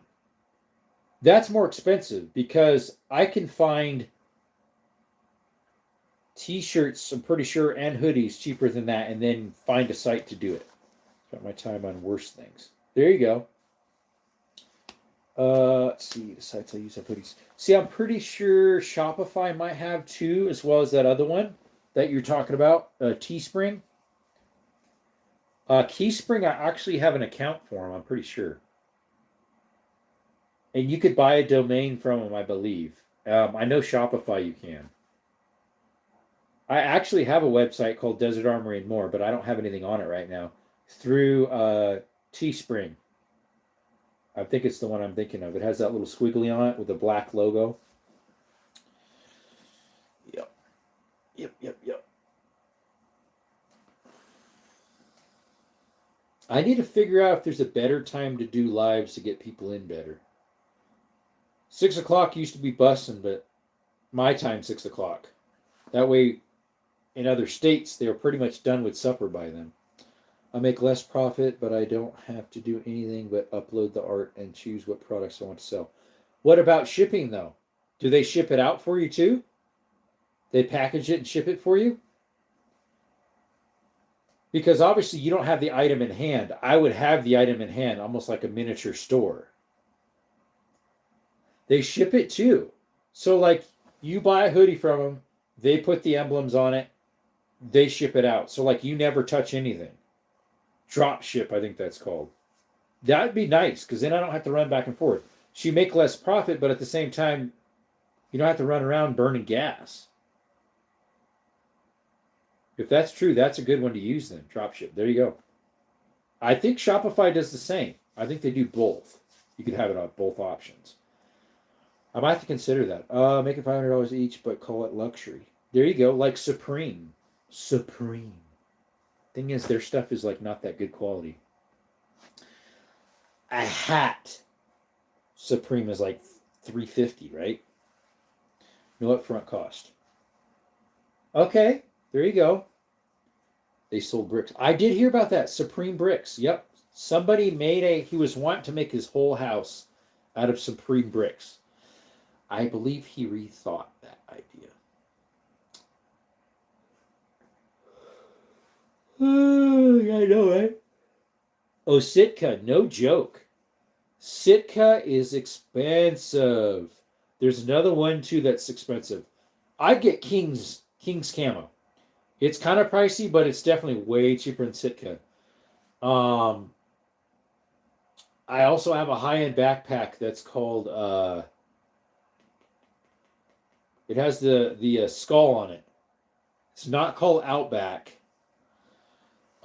Speaker 1: That's more expensive because I can find t-shirts, I'm pretty sure, and hoodies cheaper than that, and then find a site to do it. Spent my time on worse things. There you go. Let's see, the sites I use have hoodies. See, I'm pretty sure Shopify might have two, as well as that other one that you're talking about, Teespring. Keyspring, I actually have an account for them, I'm pretty sure. And you could buy a domain from them, I believe. I know Shopify you can. I actually have a website called Desert Armory and More, but I don't have anything on it right now. Through Teespring. I think it's the one I'm thinking of. It has that little squiggly on it with a black logo. Yep. I need to figure out if there's a better time to do lives to get people in better. 6 o'clock used to be bussin', but my time 6 o'clock. That way, in other states, they're pretty much done with supper by then. I make less profit, but I don't have to do anything but upload the art and choose what products I want to sell. What about shipping, though? Do they ship it out for you, too? They package it and ship it for you? Because obviously you don't have the item in hand. I would have the item in hand, almost like a miniature store. They ship it, too. So, like, you buy a hoodie from them, they put the emblems on it, they ship it out. So, like, you never touch anything. Drop ship, I think that's called. That'd be nice, because then I don't have to run back and forth. So you make less profit, but at the same time, you don't have to run around burning gas. If that's true, that's a good one to use then. Drop ship. There you go. I think Shopify does the same. I think they do both. You could have it on both options. I might have to consider that. Make it $500 each, but call it luxury. There you go, like Supreme. Supreme. Thing is, their stuff is like not that good quality. A hat Supreme is like $350, right? No upfront cost. Okay, there you go. They sold bricks. I did hear about that. Supreme bricks. Yep. Somebody he was wanting to make his whole house out of Supreme bricks. I believe he rethought that idea. I know, right? Oh, Sitka, no joke. Sitka is expensive. There's another one too that's expensive. I get King's camo. It's kind of pricey, but it's definitely way cheaper than Sitka. I also have a high-end backpack that's called. It has the skull on it. It's not called Outback.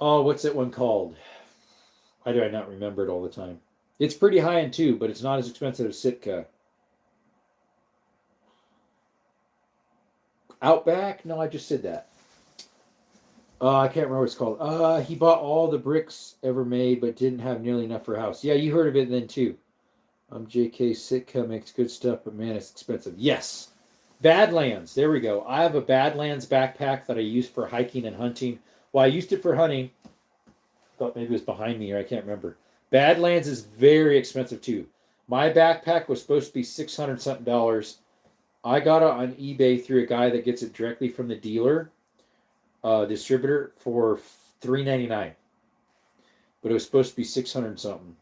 Speaker 1: Oh, what's that one called? Why do I not remember it all the time? It's pretty high-end too, but it's not as expensive as Sitka. Outback? No, I just said that. I can't remember what it's called. He bought all the bricks ever made, but didn't have nearly enough for a house. Yeah, you heard of it then too. JK Sitka makes good stuff, but man, it's expensive. Yes. Badlands. There we go. I have a Badlands backpack that I use for hiking and hunting. Well, I used it for hunting. Thought maybe it was behind me, or I can't remember. Badlands is very expensive too. My backpack was supposed to be $600 something. I got it on eBay through a guy that gets it directly from the dealer, distributor, for $399. But it was supposed to be $600 something.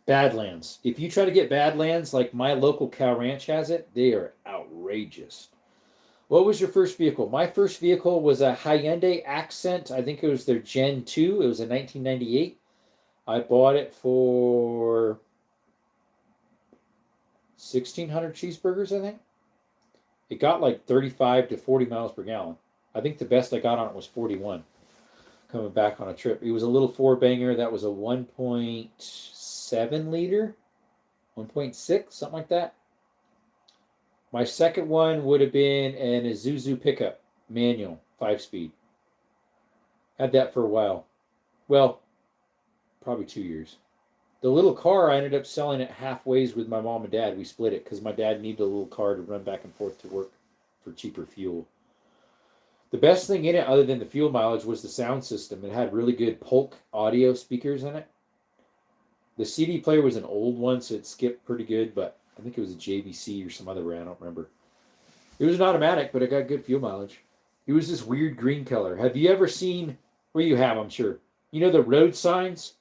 Speaker 1: Badlands. If you try to get Badlands, like my local cow ranch has it, they are outrageous. What was your first vehicle? My first vehicle was a Hyundai Accent. I think it was their Gen 2. It was a 1998. I bought it for 1,600 cheeseburgers, I think. It got like 35 to 40 miles per gallon. I think the best I got on it was 41. Coming back on a trip. It was a little four-banger. That was a 1.7 liter. 1.6, something like that. My second one would have been an Isuzu pickup, manual, 5-speed. Had that for a while. Well, probably 2 years. The little car, I ended up selling it halfway with my mom and dad. We split it because my dad needed a little car to run back and forth to work for cheaper fuel. The best thing in it, other than the fuel mileage, was the sound system. It had really good Polk audio speakers in it. The CD player was an old one, so it skipped pretty good, but I think it was a JVC or some other brand. I don't remember. It was an automatic, but it got good fuel mileage. It was this weird green color. Have you ever seen, well, you have, I'm sure. You know the road signs?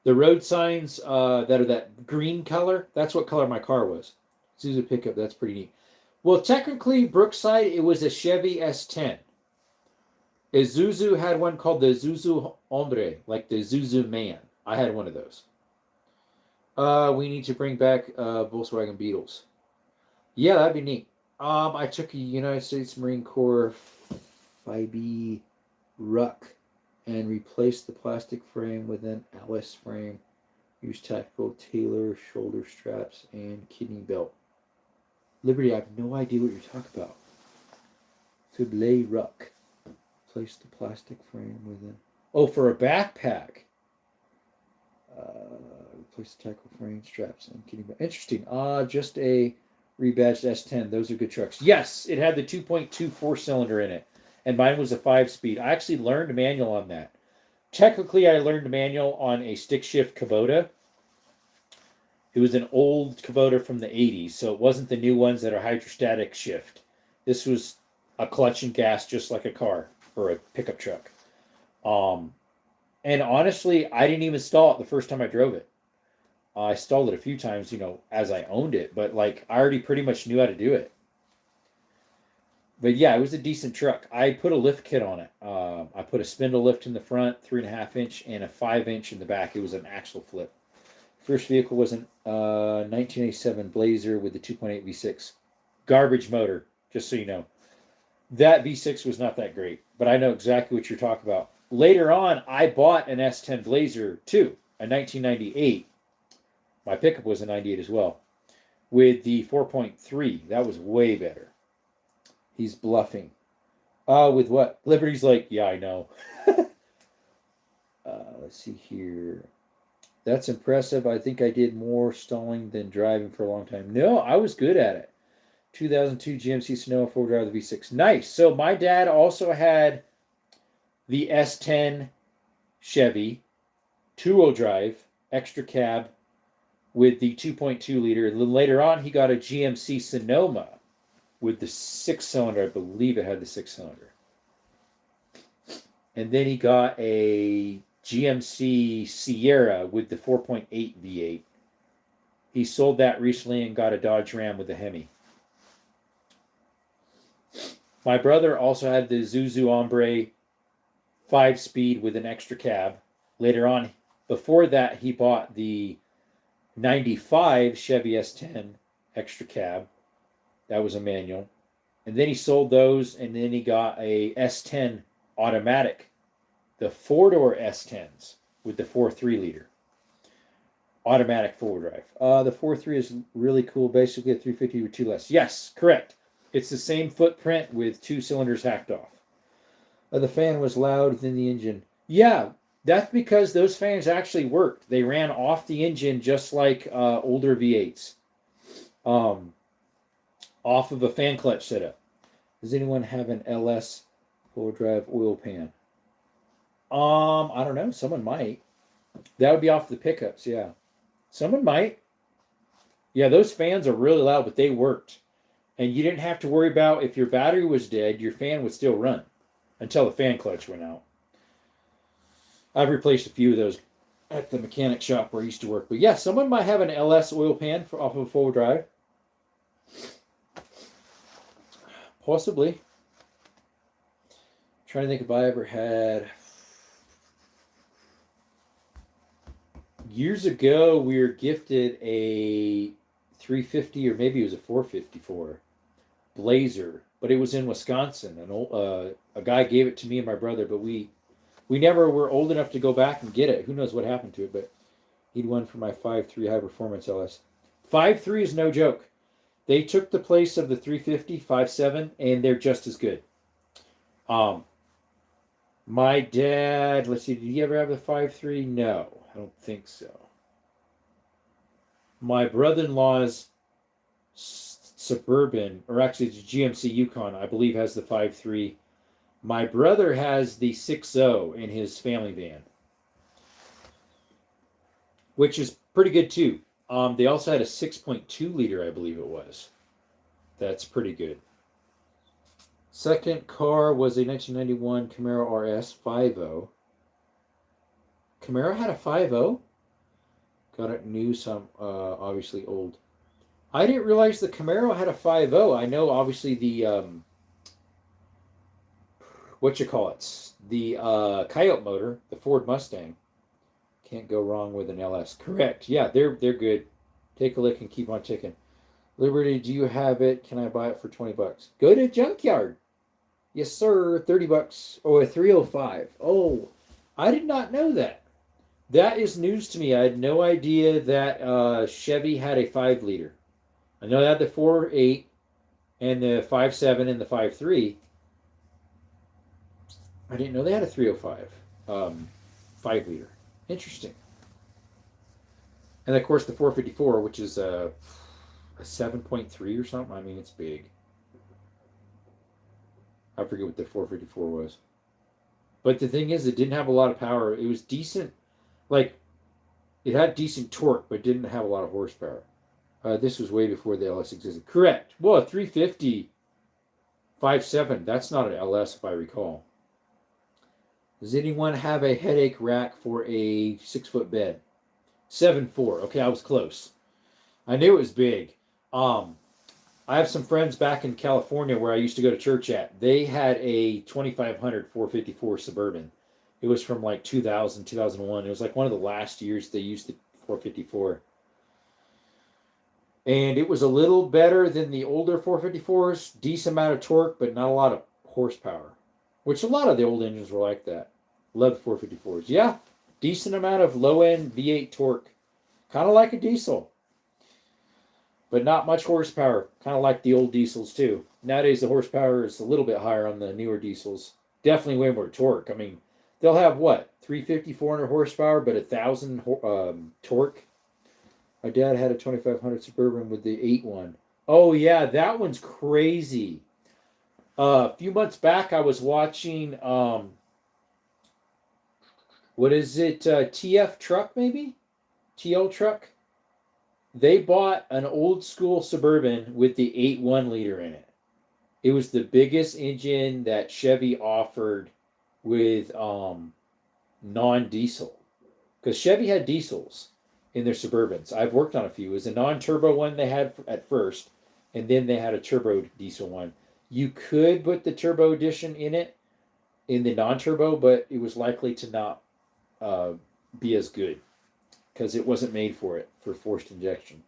Speaker 1: The road signs that are that green color? That's what color my car was. Isuzu pickup, that's pretty neat. Well, technically, Brookside, it was a Chevy S10. Isuzu had one called the Isuzu Hombre, like the Isuzu Man. I had one of those. We need to bring back Volkswagen Beetles. Yeah, that'd be neat. I took a United States Marine Corps 5B Ruck and replaced the plastic frame with an LS frame. Used tactical Taylor shoulder straps and kidney belt. Liberty, I have no idea what you're talking about. Fiblé Ruck. Replace the plastic frame with an... Oh, for a backpack. Replace the tackle frame, straps, and kidney belt. Interesting. Just a rebadged S10. Those are good trucks. Yes, it had the 2.2 4-cylinder in it. And mine was a 5-speed. I actually learned manual on that. Technically, I learned manual on a stick shift Kubota. It was an old Kubota from the 80s, so it wasn't the new ones that are hydrostatic shift. This was a clutch and gas just like a car or a pickup truck. And honestly, I didn't even stall it the first time I drove it. I stalled it a few times, as I owned it, but I already pretty much knew how to do it. But yeah, it was a decent truck. I put a lift kit on it. I put a spindle lift in the front, 3.5 inch, and a 5 inch in the back. It was an axle flip. First vehicle was an 1987 Blazer with the 2.8 V6. Garbage motor, just so you know. That V6 was not that great, but I know exactly what you're talking about. Later on, I bought an S10 Blazer too, a 1998. My pickup was a 98 as well, with the 4.3. That was way better. He's bluffing. With what? Liberty's like, yeah, I know. Let's see here. That's impressive. I think I did more stalling than driving for a long time. No, I was good at it. 2002 GMC Sonoma 4-wheel drive, the V6. Nice. So my dad also had the S10 Chevy 2-wheel drive extra cab with the 2.2 liter. And then later on, he got a GMC Sonoma with the 6-cylinder. I believe it had the 6-cylinder. And then he got a GMC Sierra with the 4.8 V8. He sold that recently and got a Dodge Ram with a Hemi. My brother also had the Zuzu Ombre 5-speed with an extra cab. Later on, before that, he bought the 95 Chevy S10 extra cab. That was a manual. And then he sold those, and then he got a S10 automatic, the 4-door S10s with the 4.3 liter. Automatic 4-wheel drive. The 4.3 is really cool. Basically a 350 with 2 less. Yes, correct. It's the same footprint with 2 cylinders hacked off. The fan was loud than the engine. Yeah, that's because those fans actually worked. They ran off the engine just like older V8s. Off of a fan clutch setup. Does anyone have an LS 4-wheel drive oil pan? I don't know. Someone might. That would be off the pickups, yeah. Someone might. Yeah, those fans are really loud, but they worked. And you didn't have to worry about if your battery was dead, your fan would still run until the fan clutch went out. I've replaced a few of those at the mechanic shop where I used to work. But yeah, someone might have an LS oil pan off of a 4-wheel drive. Possibly. I'm trying to think if I ever had. Years ago, we were gifted a 350, or maybe it was a 454 Blazer, but it was in Wisconsin. A guy gave it to me and my brother, but we never were old enough to go back and get it. Who knows what happened to it, but he'd won for my 5.3 high performance LS. 5.3 is no joke. They took the place of the 350, 5.7, and they're just as good. My dad, let's see, did he ever have a 5.3? No, I don't think so. My brother-in-law's Suburban, or actually it's a GMC Yukon, I believe has the 5.3. My brother has the 6.0 in his family van, which is pretty good too. They also had a 6.2 liter, I believe it was. That's pretty good. Second car was a 1991 Camaro RS 5.0. Camaro had a 5.0? Got it new, some obviously old. I didn't realize the Camaro had a 5.0. I know obviously the the Coyote motor, the Ford Mustang. Can't go wrong with an LS. Correct. Yeah, they're good. Take a look and keep on ticking. Liberty, do you have it? Can I buy it for $20? Go to Junkyard. Yes, sir. $30. Oh, a 305. Oh, I did not know that. That is news to me. I had no idea that Chevy had a 5 liter. I know they had the 4.8 and the 5.7 and the 5.3. I didn't know they had a 305 5 liter. Interesting. And of course the 454, which is a 7.3 or something. I mean, it's big. I forget what the 454 was. But the thing is, it didn't have a lot of power. It was decent. Like, it had decent torque, but didn't have a lot of horsepower. This was way before the LS existed. Correct. Well, a 350 5.7, that's not an LS if I recall. Does anyone have a headache rack for a 6-foot bed? 7.4. Okay, I was close. I knew it was big. I have some friends back in California where I used to go to church at. They had a 2500 454 Suburban. It was from like 2000, 2001. It was like one of the last years they used the 454. And it was a little better than the older 454s. Decent amount of torque, but not a lot of horsepower. Which a lot of the old engines were like that. Love the 454s. Yeah, decent amount of low-end V8 torque. Kind of like a diesel. But not much horsepower. Kind of like the old diesels too. Nowadays, the horsepower is a little bit higher on the newer diesels. Definitely way more torque. I mean, they'll have what 350, 400 horsepower, but 1,000 torque. My dad had a 2500 Suburban with the 8.1. Oh yeah, that one's crazy. A few months back, I was watching what is it? TF truck maybe? TL truck. They bought an old school Suburban with the 8.1 liter in it. It was the biggest engine that Chevy offered with non-diesel, because Chevy had diesels in their Suburbans. I've worked on a few. It was a non-turbo one they had at first, and then they had a turbo diesel one. You could put the turbo edition in it, in the non-turbo, but it was likely to not be as good because it wasn't made for it for forced injection.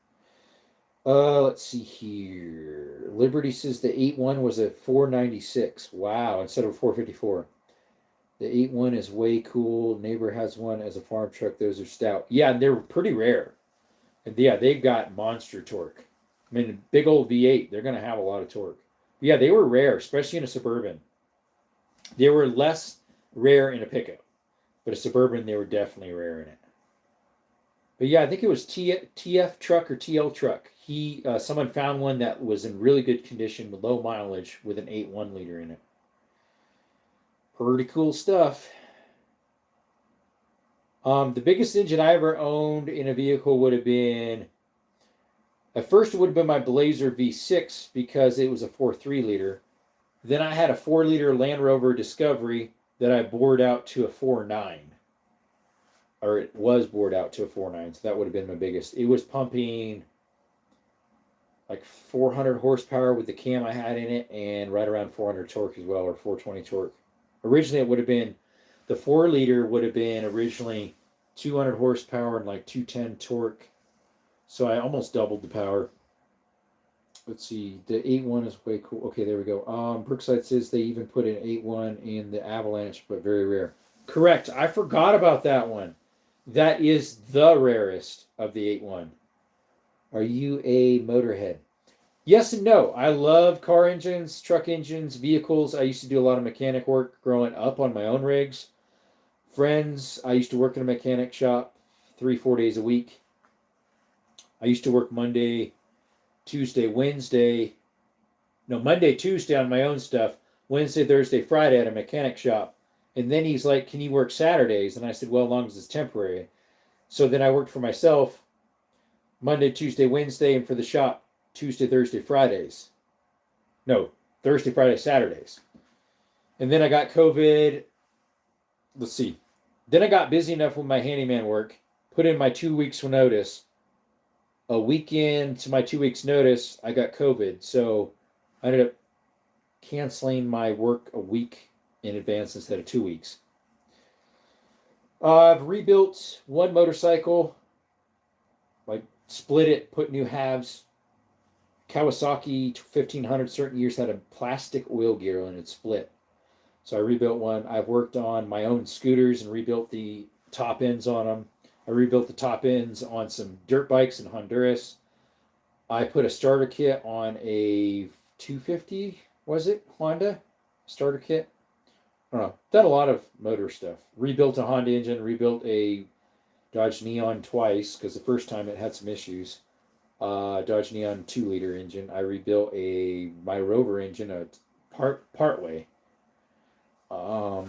Speaker 1: Let's see here. Liberty says the 8.1 was a 496. Wow, instead of 454. The 8.1 is way cool. Neighbor has one as a farm truck. Those are stout. Yeah, they're pretty rare. And yeah, they've got monster torque. I mean, big old V8, they're going to have a lot of torque. But yeah, they were rare, especially in a Suburban. They were less rare in a pickup, but a Suburban, they were definitely rare in it. But yeah, I think it was TF truck or TL truck. Someone found one that was in really good condition with low mileage with an 8.1 liter in it. Pretty cool stuff. The biggest engine I ever owned in a vehicle would have been, at first it would have been my Blazer V6 because it was a 4.3 liter. Then I had a 4 liter Land Rover Discovery that I bored out to a 4.9. Or it was bored out to a 4.9, so that would have been my biggest. It was pumping like 400 horsepower with the cam I had in it, and right around 400 torque as well, or 420 torque. Originally, it would have been, the 4 liter would have been originally 200 horsepower and like 210 torque. So I almost doubled the power. Let's see, the 8.1 is way cool. Okay, there we go. Brookside says they even put an 8.1 in the Avalanche, but very rare. Correct. I forgot about that one. That is the rarest of the 8.1. Are you a motorhead? Yes and no. I love car engines, truck engines, vehicles. I used to do a lot of mechanic work growing up on my own rigs. Friends, I used to work in a mechanic shop 3-4 days a week. I used to work Monday, Tuesday, Wednesday. No, Monday, Tuesday on my own stuff. Wednesday, Thursday, Friday at a mechanic shop. And then he's like, can you work Saturdays? And I said, well, as long as it's temporary. So then I worked for myself Monday, Tuesday, Wednesday, and for the shop Tuesday, Thursday, Fridays. No, Thursday, Friday, Saturdays. And then I got COVID. Let's see. Then I got busy enough with my handyman work, put in my 2 weeks notice. A week into my 2 weeks notice, I got COVID. So I ended up canceling my work a week in advance instead of 2 weeks. I've rebuilt one motorcycle, like split it, put new halves. Kawasaki 1500 certain years had a plastic oil gear and it split. So I rebuilt one. I've worked on my own scooters and rebuilt the top ends on them. I rebuilt the top ends on some dirt bikes in Honduras. I put a starter kit on a 250, was it? Honda starter kit. I don't know. Done a lot of motor stuff. Rebuilt a Honda engine, rebuilt a Dodge Neon twice because the first time it had some issues. Dodge Neon 2 liter engine. I rebuilt my Rover engine a part way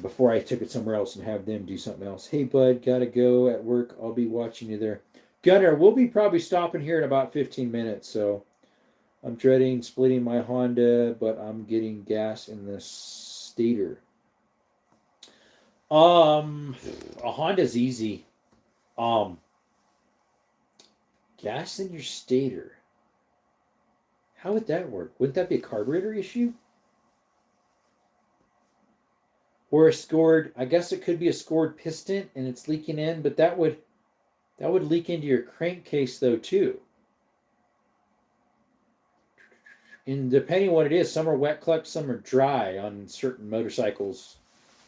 Speaker 1: before I took it somewhere else and have them do something else. Hey bud, gotta go at work. I'll be watching you there. Gunner, we'll be probably stopping here in about 15 minutes, so I'm dreading splitting my Honda, but I'm getting gas in the stator. A Honda's easy. Gas in your stator. How would that work? Wouldn't that be a carburetor issue? Or a scored, I guess it could be a scored piston and it's leaking in, but that would leak into your crankcase though too. And depending on what it is, some are wet clutch, some are dry on certain motorcycles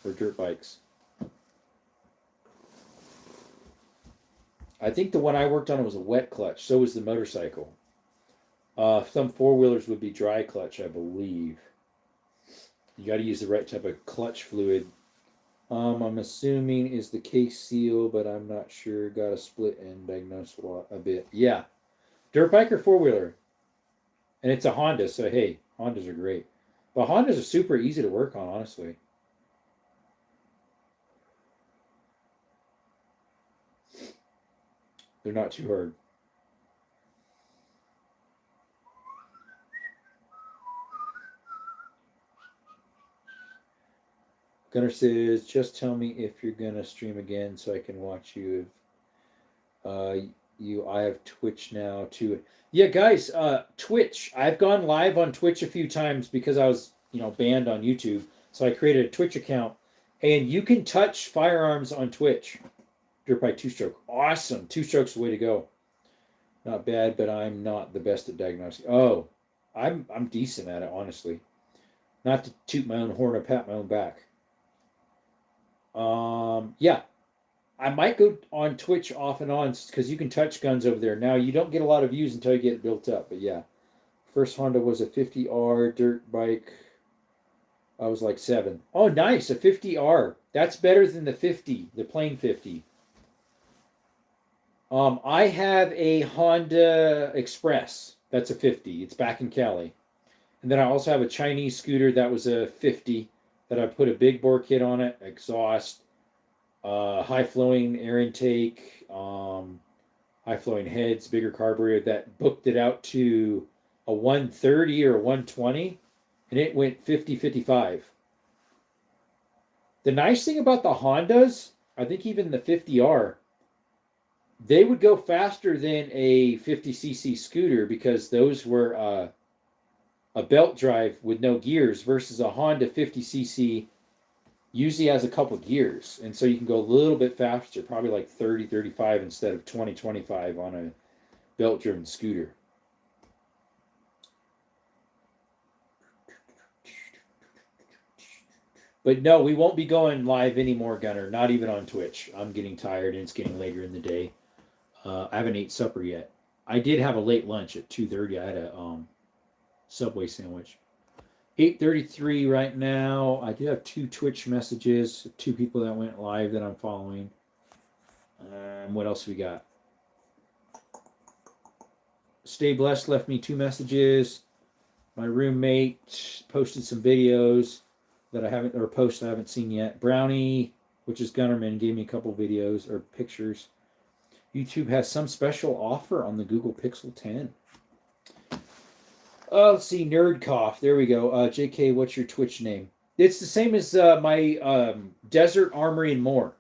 Speaker 1: or dirt bikes. I think the one I worked on was a wet clutch. So was the motorcycle. Some four-wheelers would be dry clutch, I believe. You got to use the right type of clutch fluid. I'm assuming is the case seal, but I'm not sure. Got a split end diagnosed a bit. Yeah. Dirt bike or four-wheeler? And it's a Honda, so hey, Hondas are great. But Hondas are super easy to work on, honestly. They're not too hard. Gunnar says, just tell me if you're going to stream again so I can watch you. I have Twitch now too. Yeah, guys, Twitch. I've gone live on Twitch a few times because I was, banned on YouTube. So I created a Twitch account, and you can touch firearms on Twitch. Dirt bike two-stroke, awesome. Two-stroke's the way to go. Not bad, but I'm not the best at diagnosing. Oh, I'm decent at it, honestly. Not to toot my own horn or pat my own back. Yeah, I might go on Twitch off and on because you can touch guns over there. Now, you don't get a lot of views until you get it built up, but yeah. First Honda was a 50R dirt bike. I was like 7. Oh, nice, a 50R. That's better than the 50, the plain 50. I have a Honda Express. That's a 50. It's back in Cali. And then I also have a Chinese scooter that was a 50 that I put a big bore kit on it, exhaust, high flowing air intake, high flowing heads, bigger carburetor that booked it out to a 130 or a 120, and it went 50, 55. The nice thing about the Hondas, I think even the 50R, they would go faster than a 50cc scooter because those were a belt drive with no gears versus a Honda 50cc usually has a couple gears. And so you can go a little bit faster, probably like 30, 35 instead of 20, 25 on a belt driven scooter. But no, we won't be going live anymore, Gunner. Not even on Twitch. I'm getting tired and it's getting later in the day. I haven't ate supper yet. I did have a late lunch at 2:30. I had a Subway sandwich. 8:33 right now. I do have 2 Twitch messages. 2 people that went live that I'm following. What else we got? Stay Blessed left me 2 messages. My roommate posted some videos that I haven't seen yet. Brownie, which is Gunnerman, gave me a couple videos or pictures. YouTube has some special offer on the Google Pixel 10. Let's see, Nerd Cough. There we go. JK, what's your Twitch name? It's the same as my Desert Armory and More.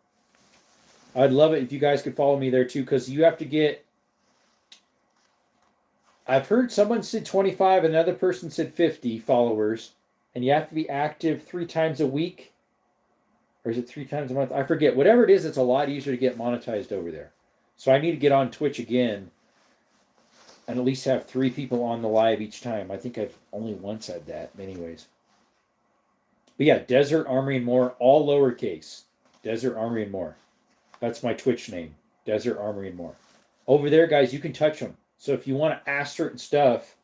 Speaker 1: I'd love it if you guys could follow me there too, because you have to get. I've heard someone said 25, another person said 50 followers, and you have to be active 3 times a week, or is it 3 times a month? I forget. Whatever it is, it's a lot easier to get monetized over there. So I need to get on Twitch again and at least have 3 people on the live each time. I think I've only once had that, anyways. But yeah, Desert Armory and More, all lowercase. Desert Armory and More. That's my Twitch name, Desert Armory and More. Over there, guys, you can touch them. So if you want to ask certain stuff,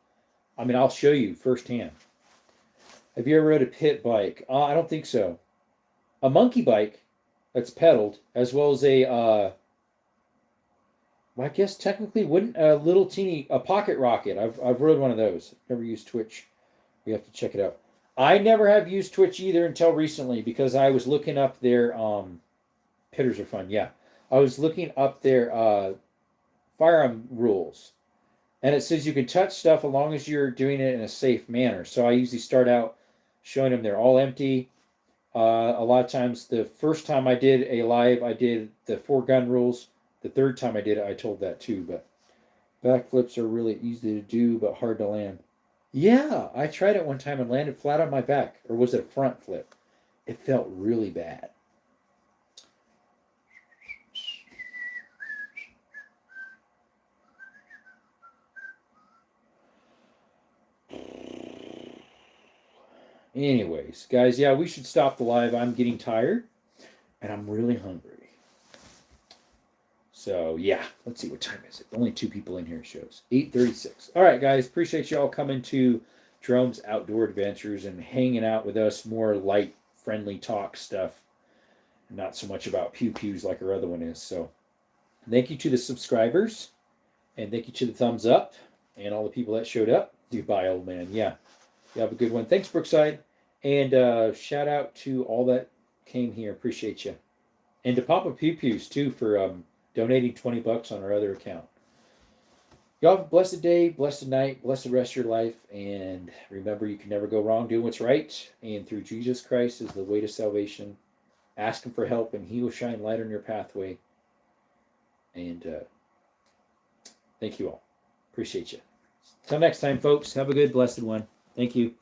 Speaker 1: I'll show you firsthand. Have you ever rode a pit bike? I don't think so. A monkey bike that's pedaled, as well as a I guess technically wouldn't a little teeny pocket rocket. I've rode one of those. Never used Twitch. We have to check it out. I never have used Twitch either until recently because I was looking up their pitters are fun. Yeah, I was looking up their firearm rules, and it says you can touch stuff as long as you're doing it in a safe manner. So I usually start out showing them they're all empty. A lot of times, the first time I did a live, I did the 4 gun rules. The 3rd time I did it, I told that too, but backflips are really easy to do, but hard to land. Yeah, I tried it one time and landed flat on my back, or was it a front flip? It felt really bad. Anyways, guys, yeah, we should stop the live. I'm getting tired, and I'm really hungry. So yeah, let's see, what time is it? Only 2 people in here, it shows 8:36. All right, guys, appreciate you all coming to Jerome's Outdoor Adventures and hanging out with us. More light, friendly talk stuff, not so much about pew pews like our other one is. So thank you to the subscribers, and thank you to the thumbs up and all the people that showed up. Goodbye, old man. Yeah, you have a good one. Thanks, Brookside, and shout out to all that came here. Appreciate you, and to Papa Pew Pews too for donating $20 on our other account. Y'all have a blessed day, blessed night, blessed rest of your life, and remember, you can never go wrong doing what's right. And through Jesus Christ is the way to salvation. Ask Him for help, and He will shine light on your pathway. And thank you all. Appreciate you. Till next time, folks. Have a good, blessed one. Thank you.